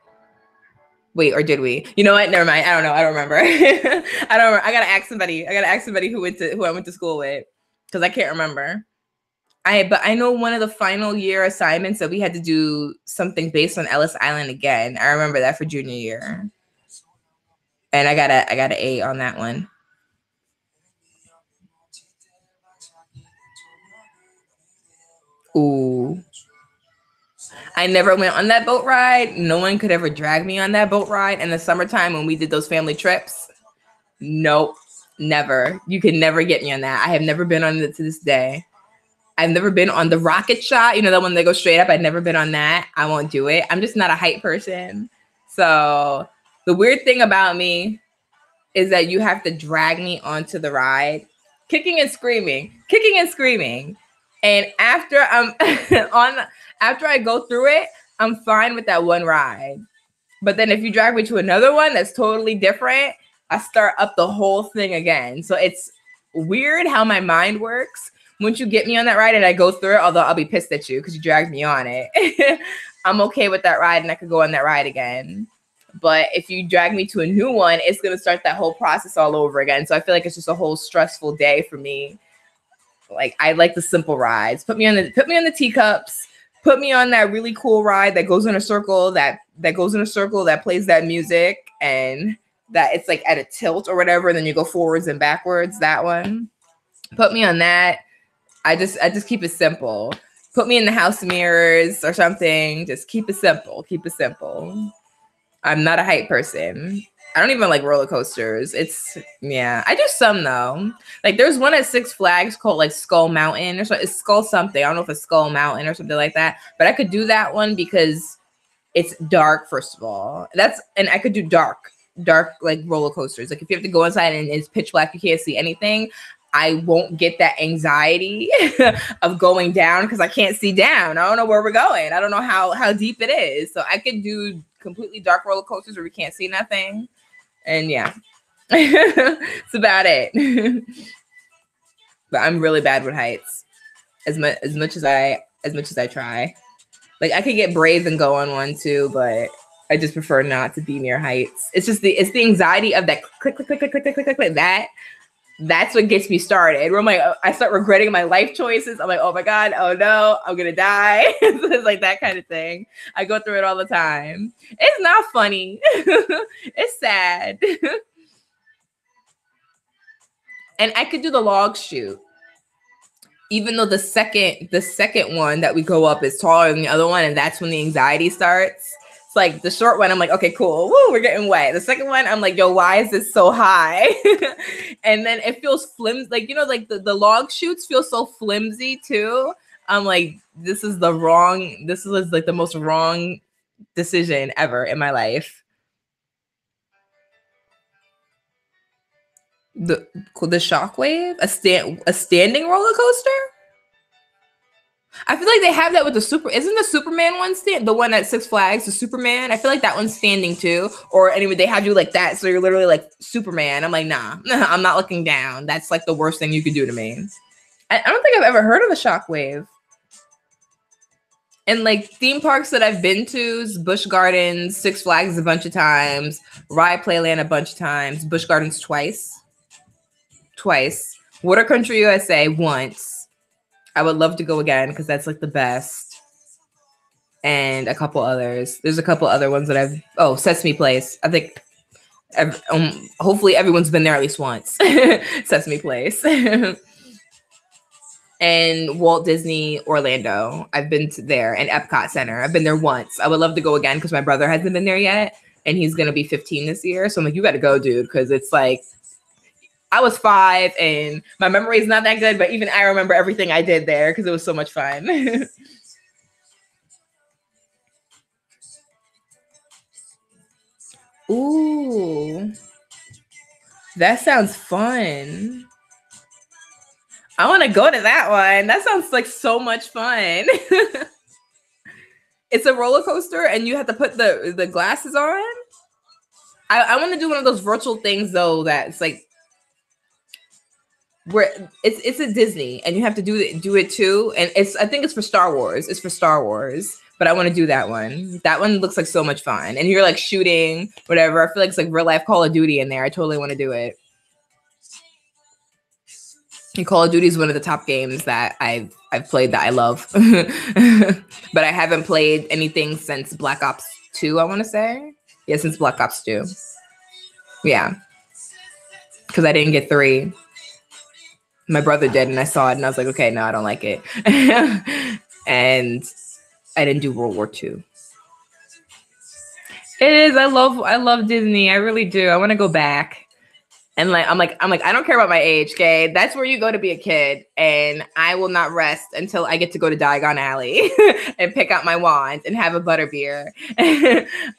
Wait, or did we? You know what? Never mind. I don't know. I don't remember. I don't. I gotta ask somebody. I gotta ask somebody who I went to school with, because I can't remember. But I know one of the final year assignments that we had to do something based on Ellis Island again. I remember that for junior year, and I got an A on that one. Ooh. I never went on that boat ride. No one could ever drag me on that boat ride. In the summertime when we did those family trips, nope, never. You can never get me on that. I have never been on it to this day. I've never been on the rocket shot. You know, the one that goes straight up. I've never been on that. I won't do it. I'm just not a height person. So the weird thing about me is that you have to drag me onto the ride, kicking and screaming. And after I'm after I go through it, I'm fine with that one ride. But then if you drag me to another one that's totally different, I start up the whole thing again. So it's weird how my mind works. Once you get me on that ride and I go through it, although I'll be pissed at you because you dragged me on it, I'm okay with that ride and I could go on that ride again. But if you drag me to a new one, it's going to start that whole process all over again. So I feel like it's just a whole stressful day for me. Like, I like the simple rides. Put me on the teacups. Put me on that really cool ride that goes in a circle, that plays that music, and that it's like at a tilt or whatever, and then you go forwards and backwards. That one. Put me on that. I just keep it simple. Put me in the House of Mirrors or something. Just keep it simple. I'm not a height person. I don't even like roller coasters. I do some though. Like there's one at Six Flags called like Skull Mountain or something. It's Skull something. I don't know if it's Skull Mountain or something like that. But I could do that one because it's dark, first of all. And I could do dark like roller coasters. Like if you have to go inside and it's pitch black, you can't see anything. I won't get that anxiety of going down because I can't see down. I don't know where we're going. I don't know how deep it is. So I could do completely dark roller coasters where we can't see nothing. And yeah, it's about it. But I'm really bad with heights. As much as I try. Like I could get brave and go on one too, but I just prefer not to be near heights. It's the anxiety of that click, click, click, click, click, click, click, click, that. That's what gets me started. Where I'm like, I start regretting my life choices. I'm like, oh my God, oh no, I'm gonna die. It's like that kind of thing. I go through it all the time. It's not funny. It's sad. And I could do the log chute. Even though the second one that we go up is taller than the other one, and that's when the anxiety starts. It's like the short one, I'm like, okay, cool. Woo, we're getting wet. The second one, I'm like, yo, why is this so high? And then it feels flimsy. Like, you know, like the log chutes feel so flimsy too. I'm like, this is like the most wrong decision ever in my life. The Shockwave, a standing roller coaster. I feel like they have that with isn't the Superman one the one at Six Flags, the Superman? I feel like that one's standing too. Or anyway, they have you like that. So you're literally like Superman. I'm like, nah, I'm not looking down. That's like the worst thing you could do to me. I don't think I've ever heard of a Shockwave. And like theme parks that I've been to, Busch Gardens, Six Flags a bunch of times, Ride Playland a bunch of times, Busch Gardens twice. Water Country USA once. I would love to go again because that's like the best. And a couple others. There's a couple other ones that Sesame Place. I think hopefully everyone's been there at least once. Sesame Place. And Walt Disney Orlando. I've been to there, and Epcot Center. I've been there once. I would love to go again because my brother hasn't been there yet. And he's going to be 15 this year. So I'm like, you got to go, dude. Because it's like, I was 5 and my memory is not that good, but even I remember everything I did there because it was so much fun. Ooh, that sounds fun. I want to go to that one. That sounds like so much fun. It's a roller coaster and you have to put the glasses on. I want to do one of those virtual things though that's like, where it's a Disney and you have to do it too. And I think it's for Star Wars. It's for Star Wars. But I want to do that one. That one looks like so much fun. And you're like shooting, whatever. I feel like it's like real life Call of Duty in there. I totally want to do it. And Call of Duty is one of the top games that I've played that I love. But I haven't played anything since Black Ops 2, I want to say. Yeah, since Black Ops 2. Yeah. Because I didn't get 3. My brother did, and I saw it, and I was like, okay, no, I don't like it. And I didn't do World War II. It is. I love Disney. I really do. I want to go back. And I'm like, I don't care about my age, okay? That's where you go to be a kid. And I will not rest until I get to go to Diagon Alley and pick out my wand and have a butterbeer.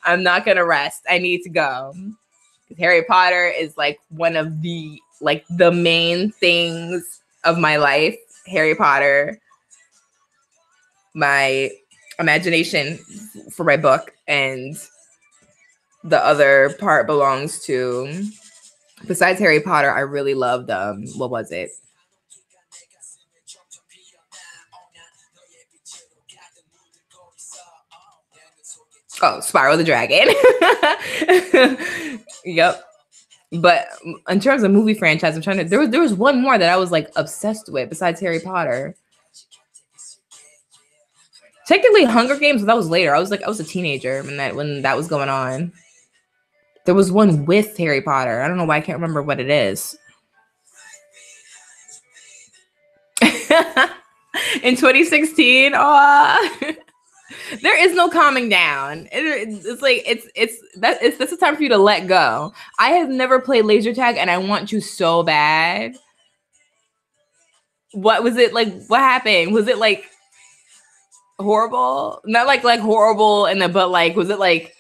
I'm not gonna rest. I need to go. Harry Potter is like one of the main things of my life. Harry Potter, my imagination for my book, and the other part belongs to, besides Harry Potter, I really loved what was it? Oh, Spiral the Dragon. Yep. But in terms of movie franchise, I'm trying to. There was one more that I was like obsessed with besides Harry Potter. Technically, Hunger Games, but that was later. I was a teenager when that was going on. There was one with Harry Potter. I don't know why I can't remember what it is. In 2016, there is no calming down. It's like that's the time for you to let go. I have never played laser tag, and I want to so bad. What was it like? What happened? Was it like horrible? Not like horrible, but like, was it like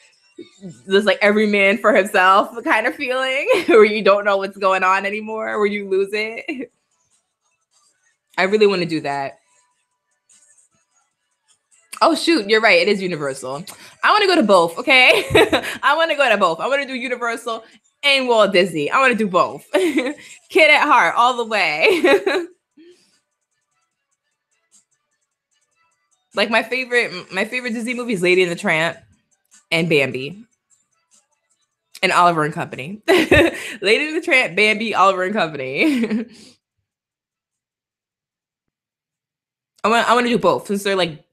this like every man for himself kind of feeling, where you don't know what's going on anymore, where you lose it? I really want to do that. Oh shoot, you're right. It is Universal. I want to go to both. Okay, I want to go to both. I want to do Universal and Walt Disney. I want to do both. Kid at heart, all the way. Like my favorite Disney movie is Lady and the Tramp and Bambi and Oliver and Company. Lady and the Tramp, Bambi, Oliver and Company. I want to do both since they're like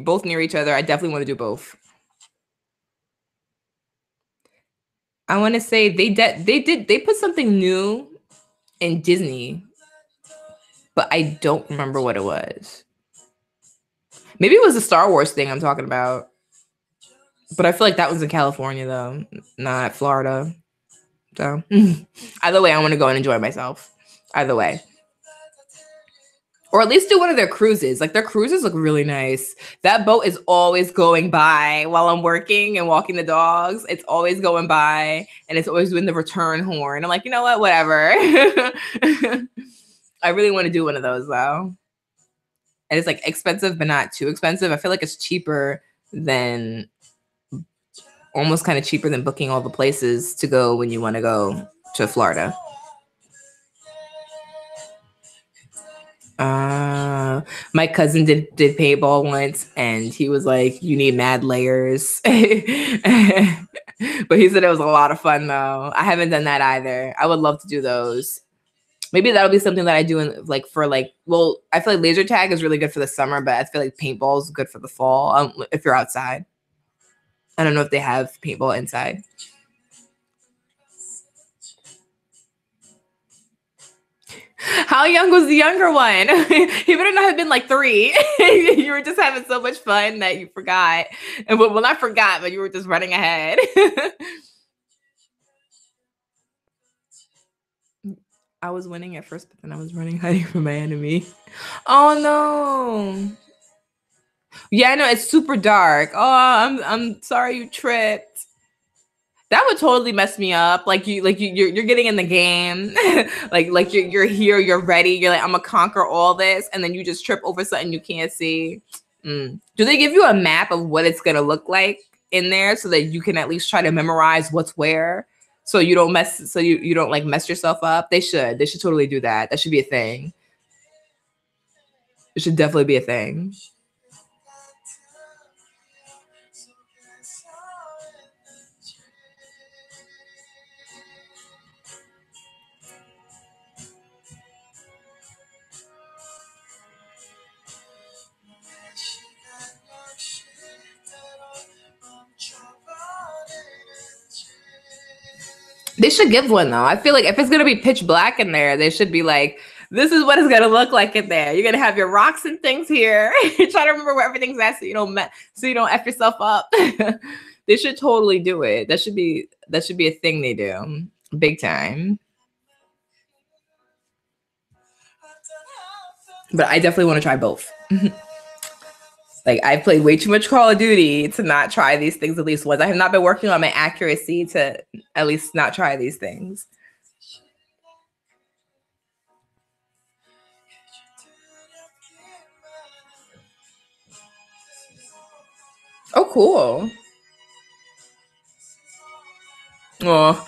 both near each other. I definitely want to do both. I want to say they put something new in Disney, but I don't remember what it was. Maybe it was the Star Wars thing I'm talking about. But I feel like that was in California, though, not Florida. So either way, I want to go and enjoy myself. Either way. Or at least do one of their cruises. Like, their cruises look really nice. That boat is always going by while I'm working and walking the dogs. It's always going by, and it's always doing the return horn. I'm like, you know what? Whatever. I really want to do one of those, though. And it's, like, expensive, but not too expensive. I feel like it's cheaper than... almost kind of cheaper than booking all the places to go when you want to go to Florida. My cousin did paintball once, and he was like, you need mad layers. But he said it was a lot of fun, though. I haven't done that either. I would love to do those. Maybe that'll be something that I do well, I feel like laser tag is really good for the summer, but I feel like paintball is good for the fall if you're outside. I don't know if they have paintball inside. How young was the younger one? He better not have been like 3. You were just having so much fun that you forgot. And well, not forgot, but you were just running ahead. I was winning at first, but then I was hiding from my enemy. Oh no. Yeah, no, it's super dark. Oh, I'm sorry you tripped. That would totally mess me up. You're getting in the game, like you're here, you're ready. You're like, I'm gonna conquer all this, and then you just trip over something you can't see. Do they give you a map of what it's gonna look like in there so that you can at least try to memorize what's where, So you don't mess, so you don't like mess yourself up. They should totally do that. That should be a thing. It should definitely be a thing. They should give one though. I feel like if it's gonna be pitch black in there, they should be like, this is what it's gonna look like in there. You're gonna have your rocks and things here. Try to remember where everything's at so you don't F yourself up. They should totally do it. That should be a thing they do. Big time. But I definitely want to try both. Like, I've played way too much Call of Duty to not try these things at least once. I have not been working on my accuracy to at least not try these things. Oh, cool. Oh.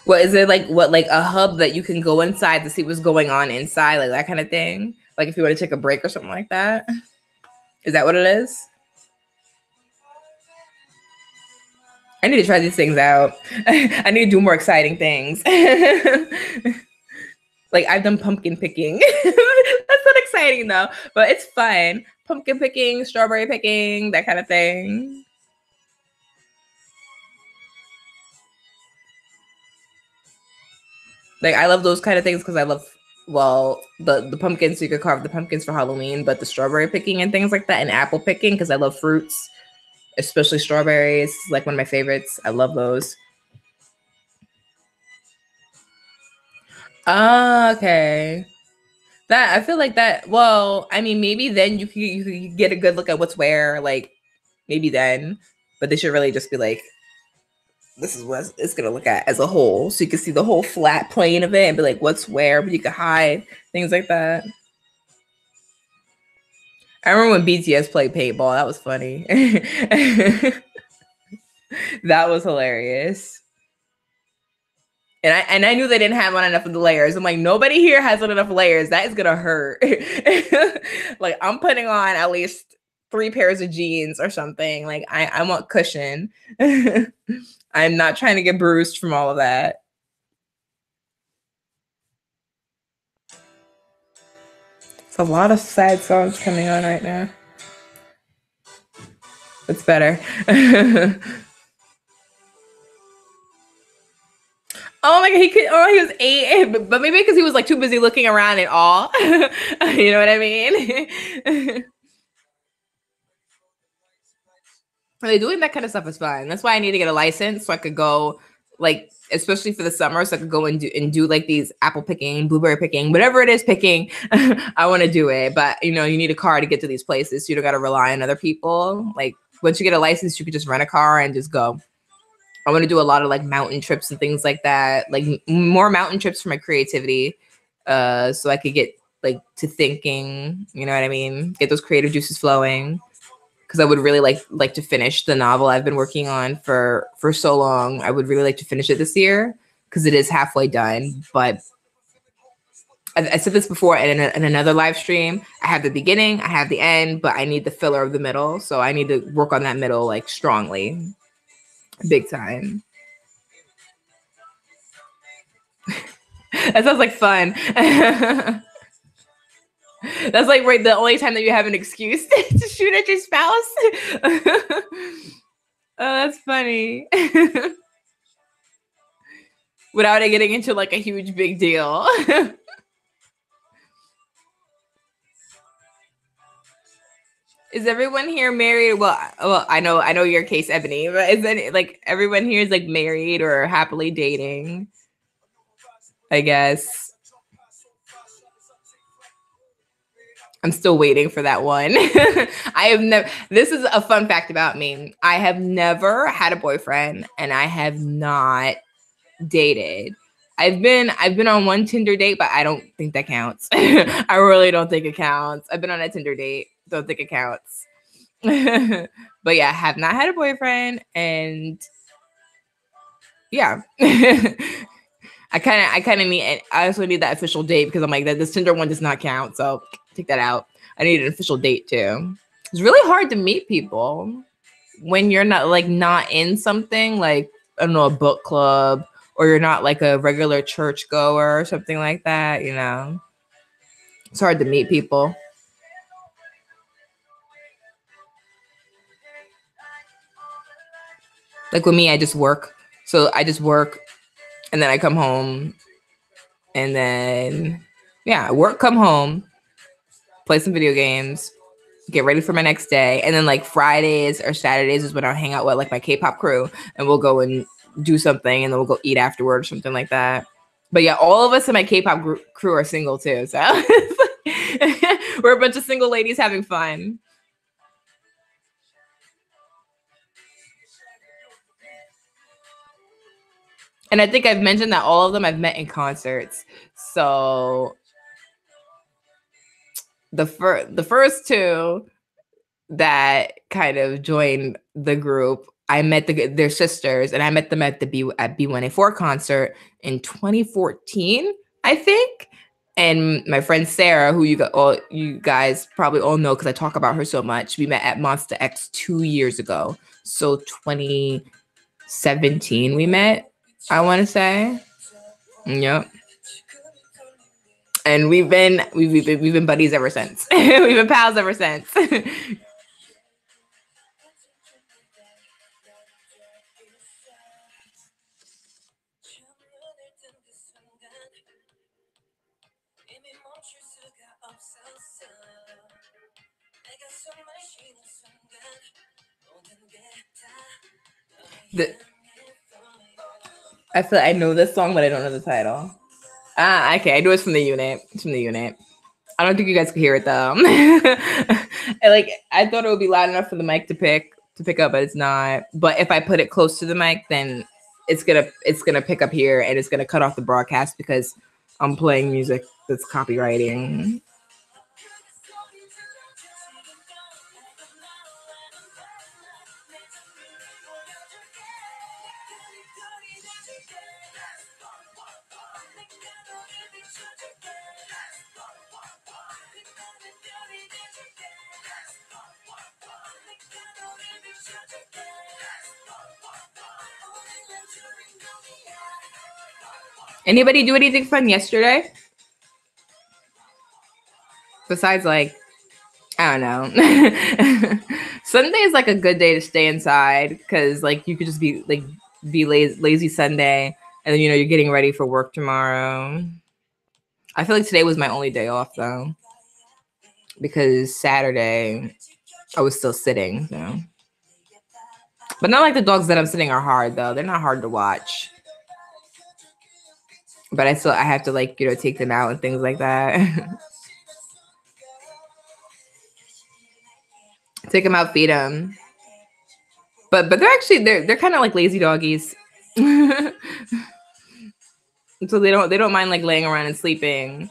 What is it like? What, like a hub that you can go inside to see what's going on inside, like that kind of thing? Like if you want to take a break or something like that? Is that what it is? I need to try these things out. I need to do more exciting things. Like I've done pumpkin picking. That's not exciting though, but it's fun. Pumpkin picking, strawberry picking, that kind of thing. Like I love those kind of things because I love, well, the pumpkins, so you could carve the pumpkins for Halloween, but the strawberry picking and things like that, and apple picking because I love fruits, especially strawberries, like one of my favorites. I love those. Okay. That, I feel like that, well, I mean, maybe then you could get a good look at what's where, like maybe then, but they should really just be like, this is what it's gonna look at as a whole, so you can see the whole flat plane of it and be like, what's where, but you can hide things like that. I remember when BTS played paintball. That was funny. That was hilarious. And I knew they didn't have on enough of the layers. I'm like, nobody here has on enough layers. That is gonna hurt. Like I'm putting on at least 3 pairs of jeans or something. Like I want cushion. I'm not trying to get bruised from all of that. It's a lot of sad songs coming on right now. It's better. Oh my god, he was 8, but maybe because he was like too busy looking around and all. You know what I mean? Like, doing that kind of stuff is fun. That's why I need to get a license so I could go, like, especially for the summer, so I could go and do like these apple picking, blueberry picking, whatever it is picking. I want to do it, but you know, you need a car to get to these places, so you don't got to rely on other people. Like once you get a license, you could just rent a car and just go. I want to do a lot of like mountain trips and things like that, like more mountain trips for my creativity, so I could get like to thinking. You know what I mean? Get those creative juices flowing. Because I would really like to finish the novel I've been working on for so long. I would really like to finish it this year because it is halfway done. But I said this before in another live stream. I have the beginning, I have the end, but I need the filler of the middle. So I need to work on that middle like strongly, big time. That sounds like fun. That's like right the only time that you have an excuse to shoot at your spouse. Oh, that's funny. Without it getting into like a huge big deal. Is everyone here married? Well, I know your case, Ebony, but is it like everyone here is like married or happily dating? I guess. I'm still waiting for that one. I have never, this is a fun fact about me. I have never had a boyfriend and I have not dated. I've been on one Tinder date, but I don't think that counts. I really don't think it counts. I've been on a Tinder date, don't think it counts. But yeah, I have not had a boyfriend, and yeah. I kind of need. I also need that official date because I'm like that. This Tinder one does not count, so take that out. I need an official date too. It's really hard to meet people when you're not in something like, I don't know, a book club, or you're not like a regular church goer or something like that. You know, it's hard to meet people. Like with me, I just work. So I just work, and then I come home, and then yeah, work, come home, play some video games, get ready for my next day, and then like Fridays or Saturdays is when I'll hang out with like my K-pop crew, and we'll go and do something, and then we'll go eat afterward or something like that. But yeah, all of us in my K-pop crew are single too, so we're a bunch of single ladies having fun. And I think I've mentioned that all of them I've met in concerts. So the first two that kind of joined the group, I met their sisters, and I met them at B1A4 concert in 2014, I think. And my friend Sarah, who you guys probably all know because I talk about her so much, we met at Monster X 2 years ago. So 2017 we met, I want to say. Yep. And we've been buddies ever since. We've been pals ever since. I feel like I know this song, but I don't know the title. Ah, okay. I know it's from the unit. It's from the unit. I don't think you guys can hear it though. I thought it would be loud enough for the mic to pick up, but it's not. But if I put it close to the mic, then it's gonna pick up here, and it's gonna cut off the broadcast because I'm playing music that's copywriting. Anybody do anything fun yesterday? Besides, like, I don't know. Sunday is like a good day to stay inside because like you could just be lazy Sunday, and then you're getting ready for work tomorrow. I feel like today was my only day off though, because Saturday I was still sitting. So. But not like the dogs that I'm sitting are hard though. They're not hard to watch. But I have to take them out and things like that. Take them out, feed them. But they're kind of like lazy doggies. So they don't mind like laying around and sleeping.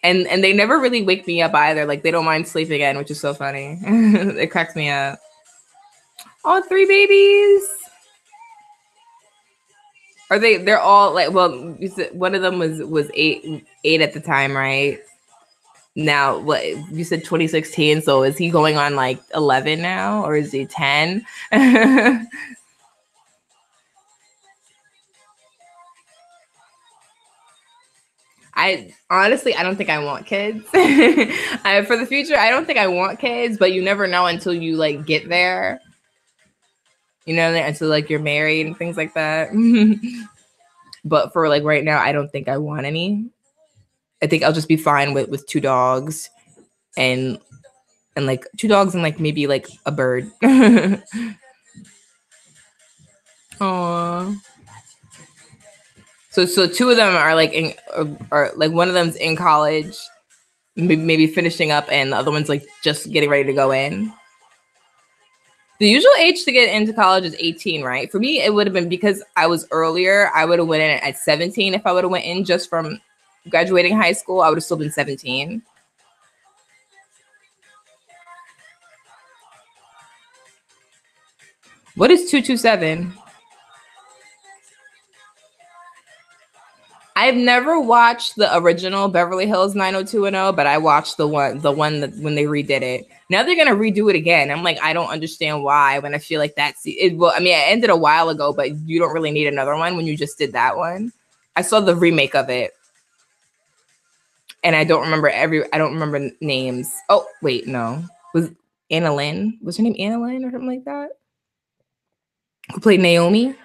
And they never really wake me up either. Like they don't mind sleeping in, which is so funny. It cracks me up. Oh, 3 babies. Are they're all like, well, one of them was eight at the time, right? Now, what you said 2016, so is he going on like 11 now, or is he 10? I honestly, I don't think I want kids. For the future, I don't think I want kids, but you never know until you like get there. Until like you're married and things like that. But for like right now, I don't think I want any. I think I'll just be fine with 2 dogs and like 2 dogs and like maybe like a bird. Aww. So 2 of them are like are like, one of them's in college, maybe finishing up, and the other one's like just getting ready to go in. The usual age to get into college is 18, right? For me, it would have been because I was earlier. I would have went in at 17 if I would have went in just from graduating high school. I would have still been 17. What is 227? I've never watched the original Beverly Hills 90210, but I watched the one that when they redid it. Now they're gonna redo it again. I'm like, I don't understand why. When I feel like that's it. Well, I mean, it ended a while ago, but you don't really need another one when you just did that one. I saw the remake of it, and I don't remember names. Oh wait, no, was Anna Lynn? Was her name Anna Lynn or something like that? Who played Naomi?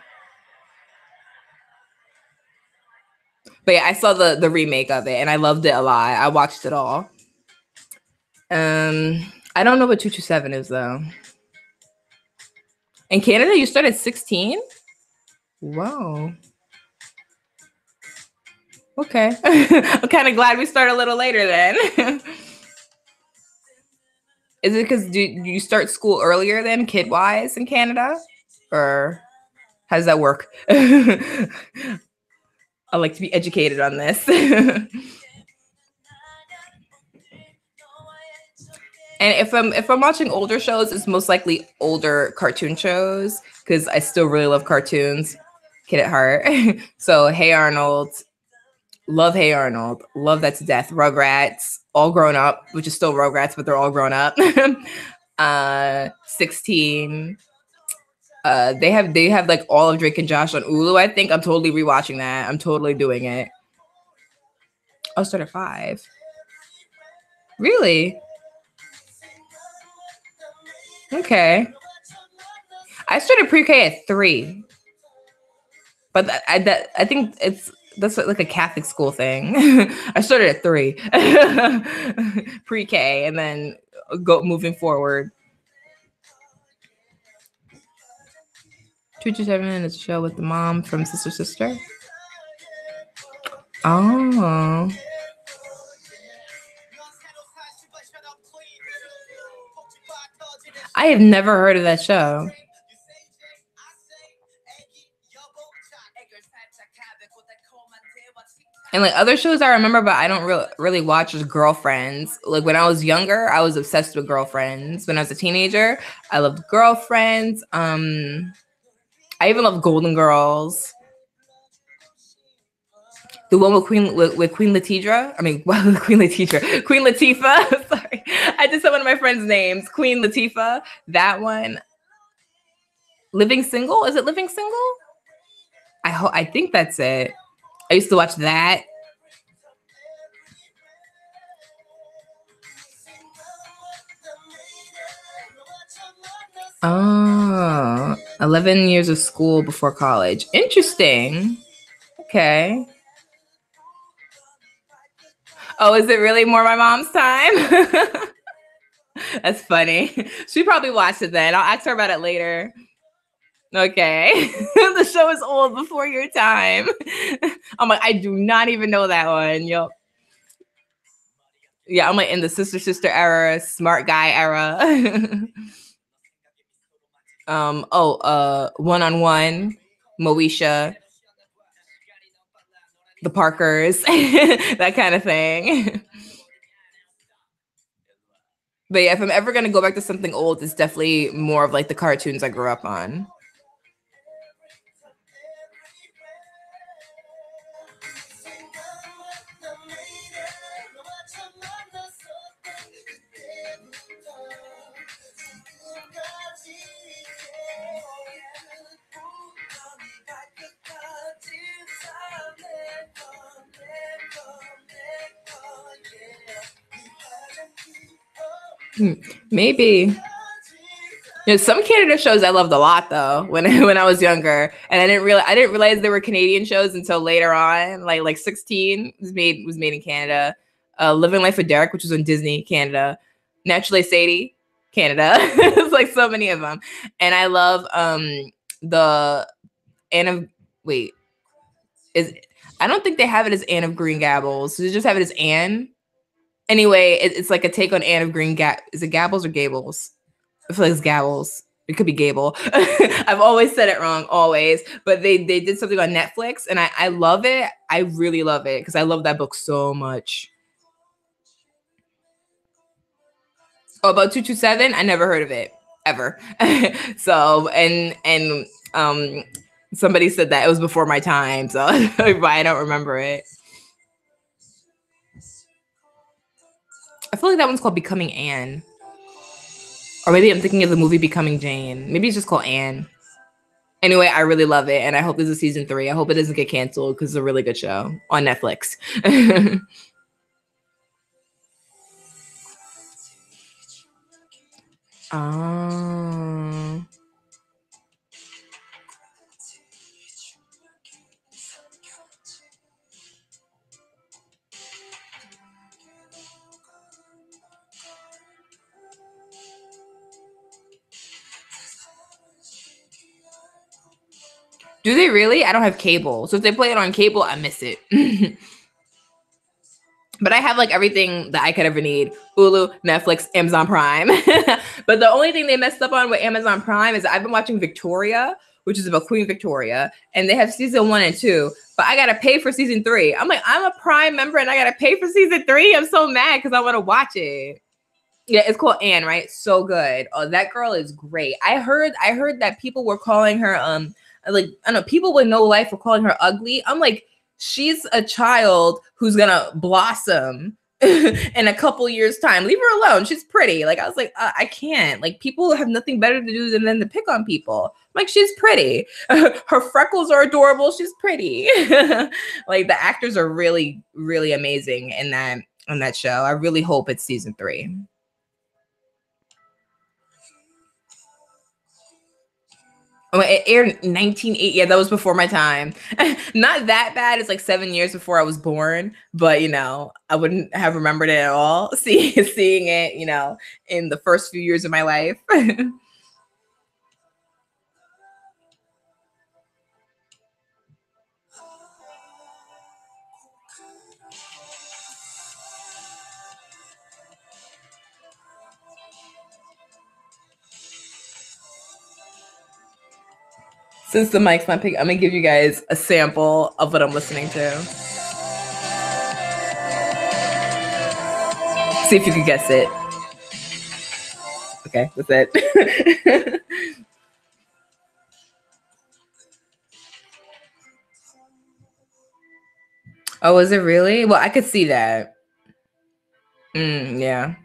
But yeah, I saw the remake of it and I loved it a lot. I watched it all. I don't know what 227 is though. In Canada, you start at 16? Whoa. Okay. I'm kind of glad we start a little later then. Is it because do you start school earlier than kid-wise in Canada? Or how does that work? I like to be educated on this. And if I'm watching older shows, it's most likely older cartoon shows because I still really love cartoons, kid at heart. So Hey Arnold, love Hey Arnold, love that to death. Rugrats, all grown up, which is still Rugrats, but they're all grown up. 16. They have like all of Drake and Josh on Hulu. I think I'm totally rewatching that. I'm totally doing it. I'll start at 5. Really? Okay. I started pre-K at 3, but I think that's like a Catholic school thing. I started at 3, pre-K, and then moving forward. 227 is a show with the mom from Sister Sister. Oh. I have never heard of that show. And like other shows I remember, but I don't really watch is Girlfriends. Like when I was younger, I was obsessed with Girlfriends. When I was a teenager, I loved Girlfriends. I even love Golden Girls. The one with Queen Latifah. I mean, Queen Latifah. Sorry, I just said one of my friends' names. Queen Latifah. That one. Living Single. Is it Living Single? I think that's it. I used to watch that. Oh, 11 years of school before college. Interesting. Okay. Oh, is it really more my mom's time? That's funny. She probably watched it then. I'll ask her about it later. Okay. The show is old before your time. I'm like, I do not even know that one. Yup. Yeah, I'm like in the sister era, smart guy era. One-on-One, Moesha, the Parkers, that kind of thing. But yeah, if I'm ever gonna go back to something old, it's definitely more of like the cartoons I grew up on. Maybe. You know, some Canada shows I loved a lot though when I was younger, and I didn't realize they were Canadian shows until later on. Like 16 was made in Canada. Living Life with Derek, which was on Disney Canada. Naturally Sadie, Canada. It's like so many of them, and I love the Anne of I don't think they have it as Anne of Green Gables. They just have it as Anne. Anyway, it's like a take on Anne of Green Is it Gables or Gables? I feel like it's Gables. It could be Gable. I've always said it wrong, always. But they did something on Netflix, and I love it. I really love it because I love that book so much. Oh, about 227? I never heard of it ever. So somebody said that it was before my time, so I don't remember it. I feel like that one's called Becoming Anne. Or maybe I'm thinking of the movie Becoming Jane. Maybe it's just called Anne. Anyway, I really love it, and I hope there's a season 3. I hope it doesn't get canceled because it's a really good show on Netflix. Um, do they really? I don't have cable, so if they play it on cable, I miss it. But I have like everything that I could ever need: Hulu, Netflix, Amazon Prime. But the only thing they messed up on with Amazon Prime is I've been watching Victoria, which is about Queen Victoria, and they have season 1 and 2, but I gotta pay for season 3. I'm like, I'm a Prime member and I gotta pay for season 3. I'm so mad because I want to watch it. Yeah, it's called Anne, right? So good. Oh, that girl is great. I heard that people were calling her like, I don't know, people with no life were calling her ugly. I'm like, she's a child who's gonna blossom in a couple years time. Leave her alone. She's pretty. Like, I was like, I can't. Like, people have nothing better to do than to pick on people. Like, she's pretty. Her freckles are adorable. She's pretty. Like, the actors are really, really amazing in that show. I really hope it's season 3. Oh, it aired 1980. Yeah, that was before my time. Not that bad. It's like 7 years before I was born, but I wouldn't have remembered it at all. Seeing it, in the first few years of my life. Since the mic's not picking, I'm gonna give you guys a sample of what I'm listening to. See if you can guess it. Okay, that's it. Oh, is it really? Well, I could see that. Yeah.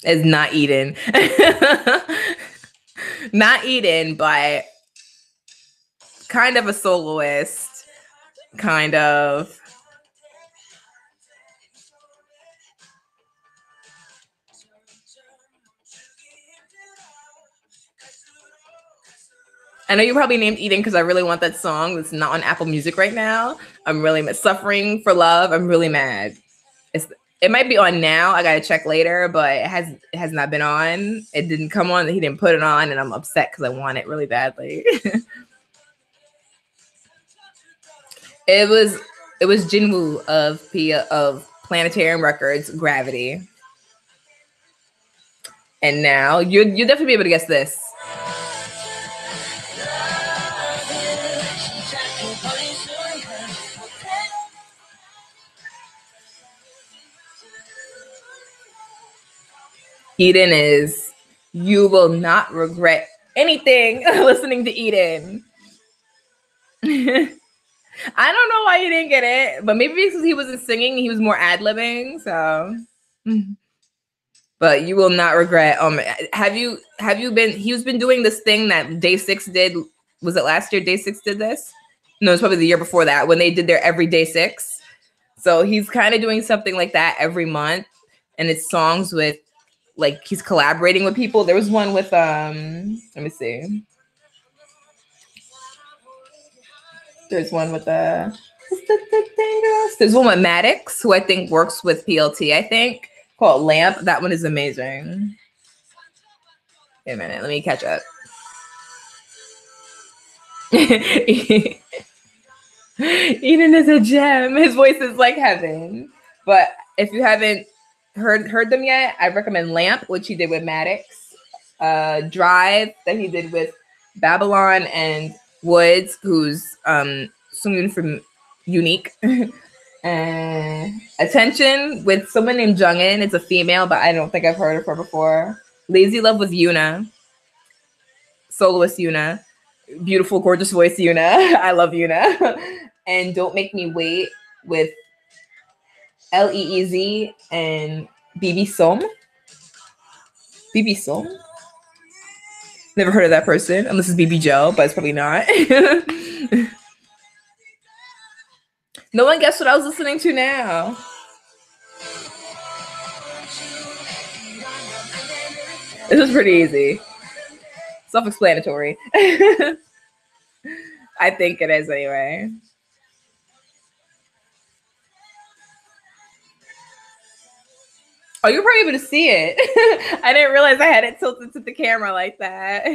It's not Eden. Not Eden, but kind of a soloist. Kind of. I know you probably named Eden because I really want that song that's not on Apple Music right now. I'm really suffering for love. I'm really mad. It might be on now. I gotta check later, but it has not been on. It didn't come on. He didn't put it on, and I'm upset because I want it really badly. it was Jinwoo of Planetarium Records, Gravity, and now you'll definitely be able to guess this. Eden is You Will Not Regret Anything listening to Eden. I don't know why you didn't get it, but maybe because he wasn't singing, he was more ad-libbing. So, but You Will Not Regret. Have you been? He's been doing this thing that Day 6 did. Was it last year? Day 6 did this. No, it's probably the year before that when they did their every Day 6. So he's kind of doing something like that every month, and it's songs with, like, he's collaborating with people. There was one with let me see. There's one with there's one with Maddox, who I think works with PLT, I think, called Lamp. That one is amazing. Wait a minute, let me catch up. Eden is a gem. His voice is like heaven. But if you haven't heard them yet, I recommend Lamp, which he did with Maddox. Drive that he did with Babylon and Woods, who's singing from Unique. And Attention with someone named Jungin. It's a female, but I don't think I've heard of her before. Lazy Love with Yuna. Soloist Yuna. Beautiful, gorgeous voice Yuna. I love Yuna. And Don't Make Me Wait with Leez and BB Som. BB Som? Never heard of that person, unless it's BB Joe, but it's probably not. No one guessed what I was listening to now. This is pretty easy. Self-explanatory. I think it is anyway. Oh, you're probably able to see it. I didn't realize I had it tilted to the camera like that.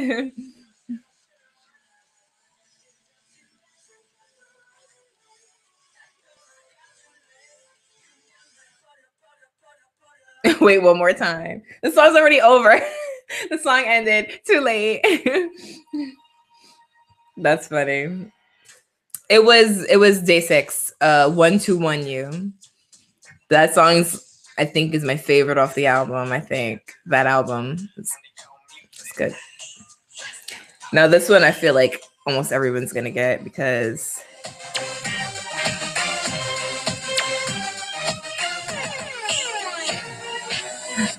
Wait, one more time. The song's already over. The song ended. Too late. That's funny. It was Day 6. 121 You. That song's, I think, is my favorite off the album. I think that album is good. Now this one I feel like almost everyone's gonna get because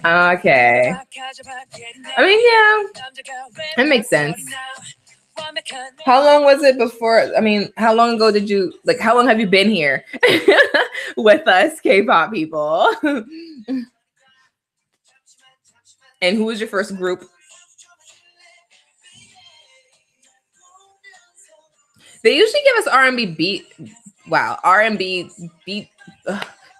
okay. I mean, yeah, it makes sense. How long was it before? I mean, how long ago did you, like, how long have you been here with us K-pop people? And who was your first group? They usually give us R&B beat. Wow, R&B beat.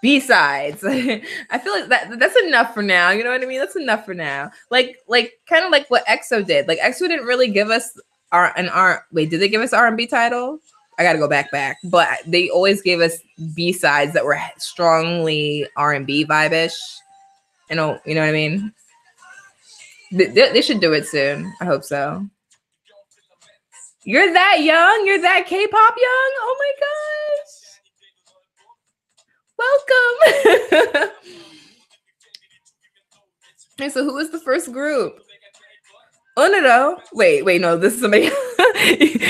B-sides. I feel like that's enough for now. You know what I mean? That's enough for now. Like kind of like what EXO did. Like EXO didn't really give us wait, did they give us R&B title? I gotta go back. But they always gave us B-sides that were strongly R&B vibe-ish. You know what I mean? They should do it soon. I hope so. You're that young? You're that K-pop young? Oh my gosh. Welcome. And so who was the first group? Unado. Wait, no, this is somebody.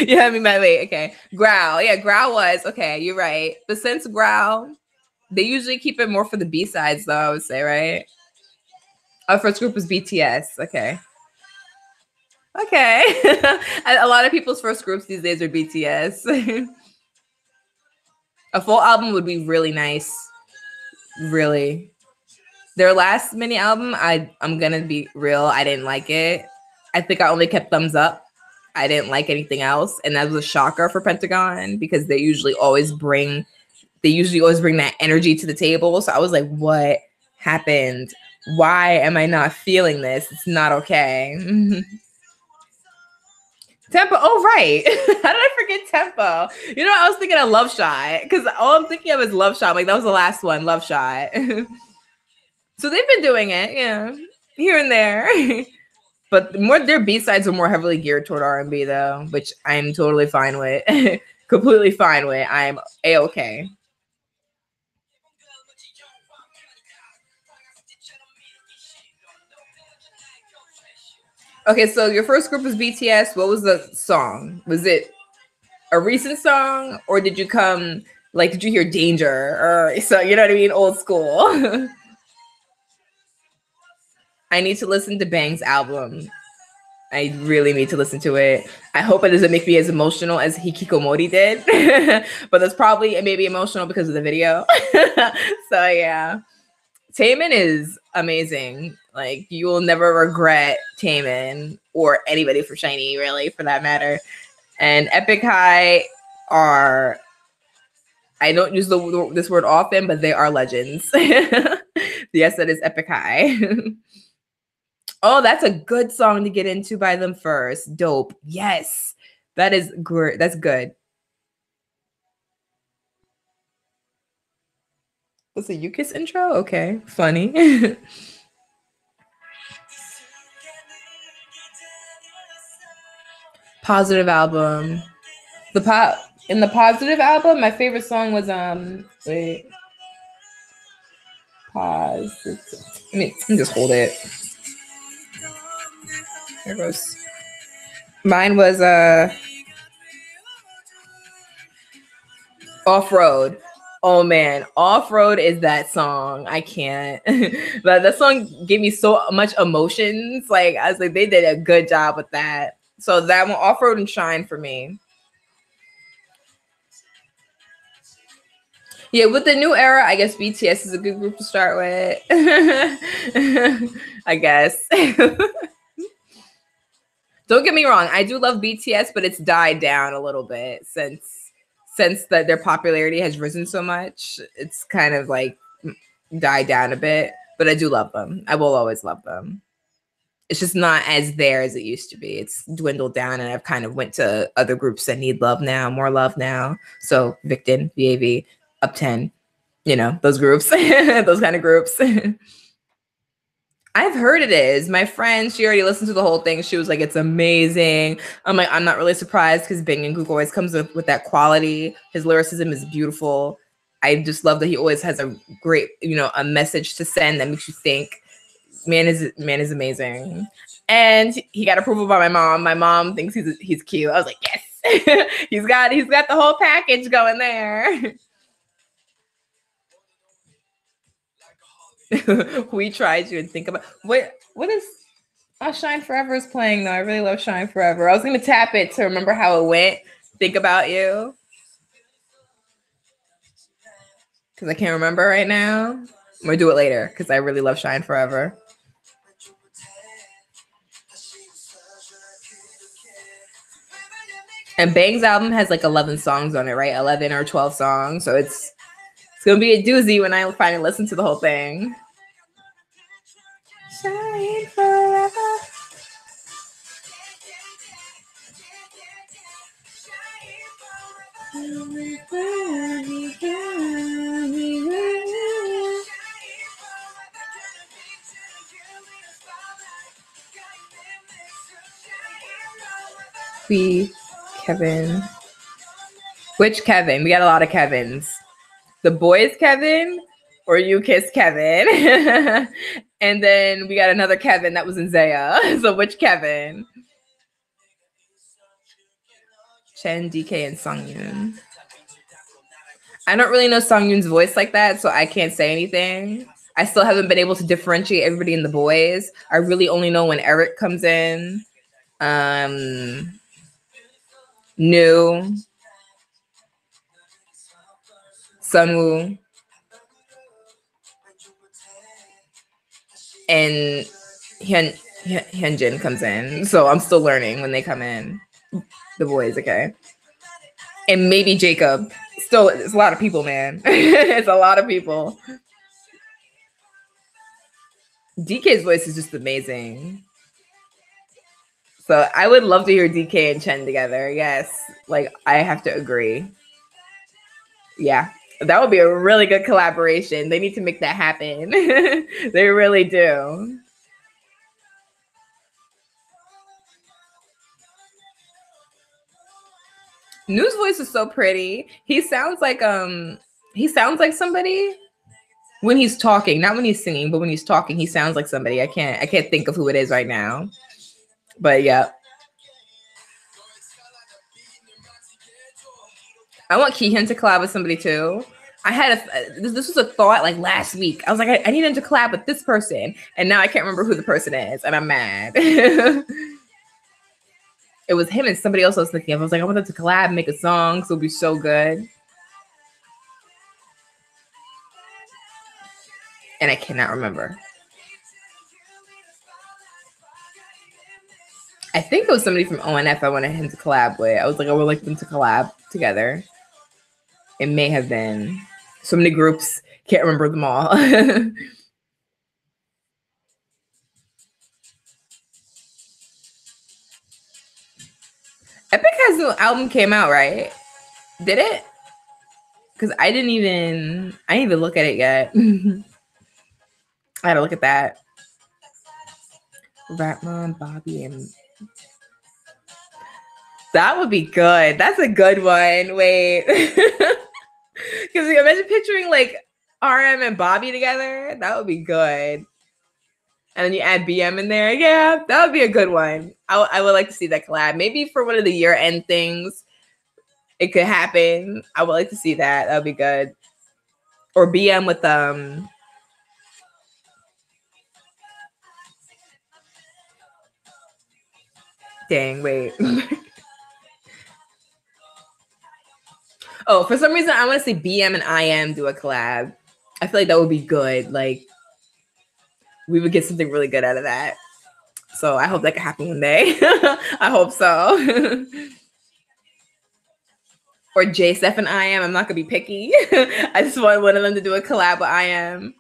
You had me mad. Wait, okay. Growl. Yeah, Growl was. Okay, you're right. But since Growl, they usually keep it more for the B-sides, though, I would say, right? Our first group was BTS. Okay. A lot of people's first groups these days are BTS. A full album would be really nice. Really. Their last mini album, I'm gonna be real, I didn't like it. I think I only kept thumbs up. I didn't like anything else. And that was a shocker for Pentagon because they usually always bring that energy to the table. So I was like, what happened? Why am I not feeling this? It's not okay. Tempo. Oh, right. How did I forget Tempo? You know, I was thinking of Love Shot because all I'm thinking of is Love Shot. Like, that was the last one, Love Shot. So they've been doing it, yeah, here and there. But their B-sides are more heavily geared toward R&B, though, which I'm totally fine with. Completely fine with. I'm A-okay. Okay, so your first group was BTS. What was the song? Was it a recent song, or did you hear Danger? Or so, you know what I mean? Old school. I need to listen to Bang's album. I really need to listen to it. I hope it doesn't make me as emotional as Hikikomori did. But that's probably maybe emotional because of the video. So yeah. Taemin is amazing. Like, you will never regret Taemin or anybody for SHINee, really, for that matter. And Epic High are, I don't use this word often, but they are legends. Yes, that is Epic High. Oh, that's a good song to get into by them first. Dope. Yes. That is great. That's good. Was it UKISS intro? Okay, funny. Positive album. In the positive album, my favorite song was wait. Pause. Let me just hold it. There goes. Mine was Off Road. Oh man, Off Road is that song. I can't. But that song gave me so much emotions. Like I was like, they did a good job with that. So that one, Off Road and Shine for me. Yeah, with the new era, I guess BTS is a good group to start with. I guess. Don't get me wrong, I do love BTS, but it's died down a little bit since that their popularity has risen so much. It's kind of like died down a bit, but I do love them. I will always love them. It's just not as there as it used to be. It's dwindled down, and I've kind of went to other groups that need love now, more love now. So Victon, VAV, Up 10, you know, those groups, those kind of groups. I've heard it is. My friend, she already listened to the whole thing. She was like, it's amazing. I'm like, I'm not really surprised because Bing and Gook always comes with that quality. His lyricism is beautiful. I just love that he always has a great, you know, a message to send that makes you think. Man is amazing. And he got approval by my mom. My mom thinks he's cute. I was like, yes. he's got the whole package going there. We tried to and think about what is Shine Forever is playing though. I really love Shine Forever. I was gonna tap it to remember how it went. Think about you. Because I can't remember right now. I'm gonna do it later because I really love Shine Forever. And Bang's album has like 11 songs on it, right? 11 or 12 songs. So it's gonna be a doozy when I finally listen to the whole thing. Shine forever. Kevin. Which Kevin? We got a lot of Kevins. The boys Kevin or You Kiss Kevin? And then we got another Kevin that was in Zaya. So which Kevin? Chen, DK, and Sungyoon. I don't really know Sungyoon's voice like that, so I can't say anything. I still haven't been able to differentiate everybody in the boys. I really only know when Eric comes in. New. Sunwoo. And Hyunjin comes in. So I'm still learning when they come in. The boys, okay. And maybe Jacob. Still, it's a lot of people, man. It's a lot of people. DK's voice is just amazing. So I would love to hear DK and Chen together. Yes. Like, I have to agree. Yeah. That would be a really good collaboration. They need to make that happen. They really do. New's voice is so pretty. He sounds like somebody when he's talking, not when he's singing, but when he's talking, he sounds like somebody. I can't think of who it is right now. But yeah. I want Kihyun to collab with somebody too. I had this was a thought like last week. I was like, I need him to collab with this person, and now I can't remember who the person is, and I'm mad. It was him and somebody else I was thinking of. I was like, I want them to collab, make a song, so it'll be so good. And I cannot remember. I think it was somebody from ONF I wanted him to collab with. I was like, I would like them to collab together. It may have been so many groups, can't remember them all. Epic has an album came out, right? Did it? Because I didn't even look at it yet. I had to look at that. Ratman, Bobby, and that would be good. That's a good one. Wait. Because imagine picturing like RM and Bobby together. That would be good. And then you add BM in there. Yeah, that would be a good one. I would like to see that collab. Maybe for one of the year-end things, it could happen. I would like to see that. That would be good. Or BM with dang, wait. Oh, for some reason I want to see BM and IM do a collab. I feel like that would be good. Like we would get something really good out of that. So I hope that can happen one day. I hope so. Or J Steph and IM. I'm not gonna be picky. I just want one of them to do a collab with IM.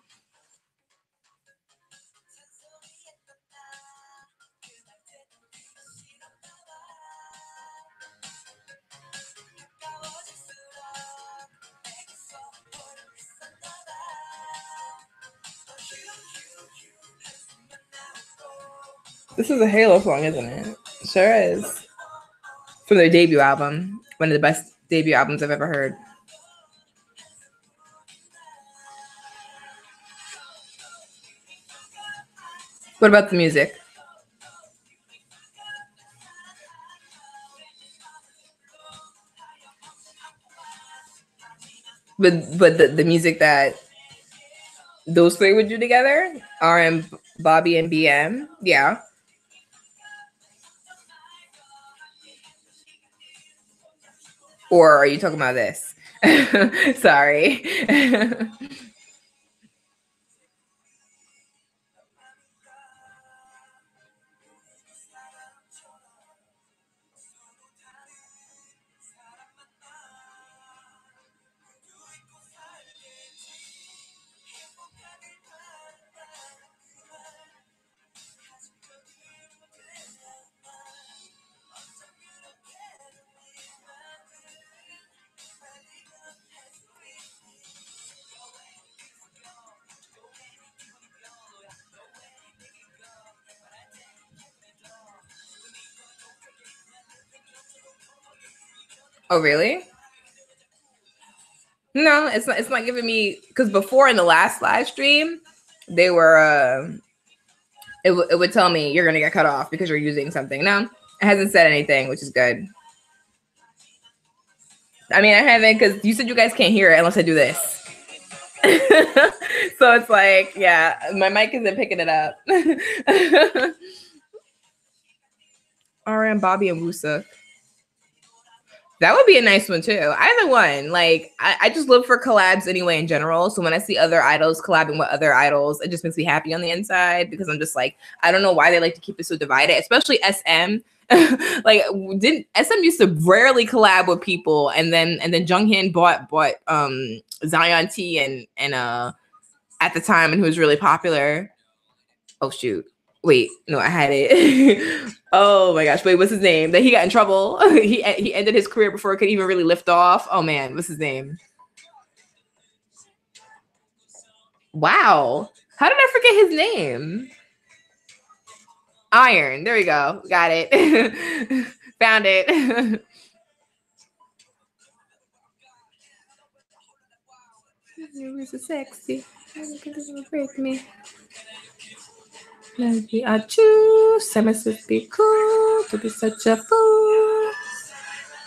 This is a Halo song, isn't it? Sure is. From their debut album. One of the best debut albums I've ever heard. What about the music? But the music that those three would do together, RM, Bobby, and BM, yeah. Or are you talking about this? Sorry. Oh, really? No, it's not. It's not giving me because before in the last live stream, they were. It would tell me you're gonna get cut off because you're using something. No, it hasn't said anything, which is good. I mean, I haven't because you said you guys can't hear it unless I do this. So it's like, yeah, my mic isn't picking it up. RM, Bobby, and Wusa. That would be a nice one too. Either one. Like I just look for collabs anyway in general. So when I see other idols collabing with other idols, it just makes me happy on the inside because I'm just like, I don't know why they like to keep it so divided, especially SM. Like didn't SM used to rarely collab with people, and then Junghin bought Zion T and at the time, and who was really popular. Oh shoot. Wait, no, I had it. Oh my gosh, wait, what's his name? That he got in trouble. He ended his career before it could even really lift off. Oh man, what's his name? Wow. How did I forget his name? Iron. There we go. Got it. Found it. It was so sexy. Break me. Maybe I choose. I must be cool to be such a fool.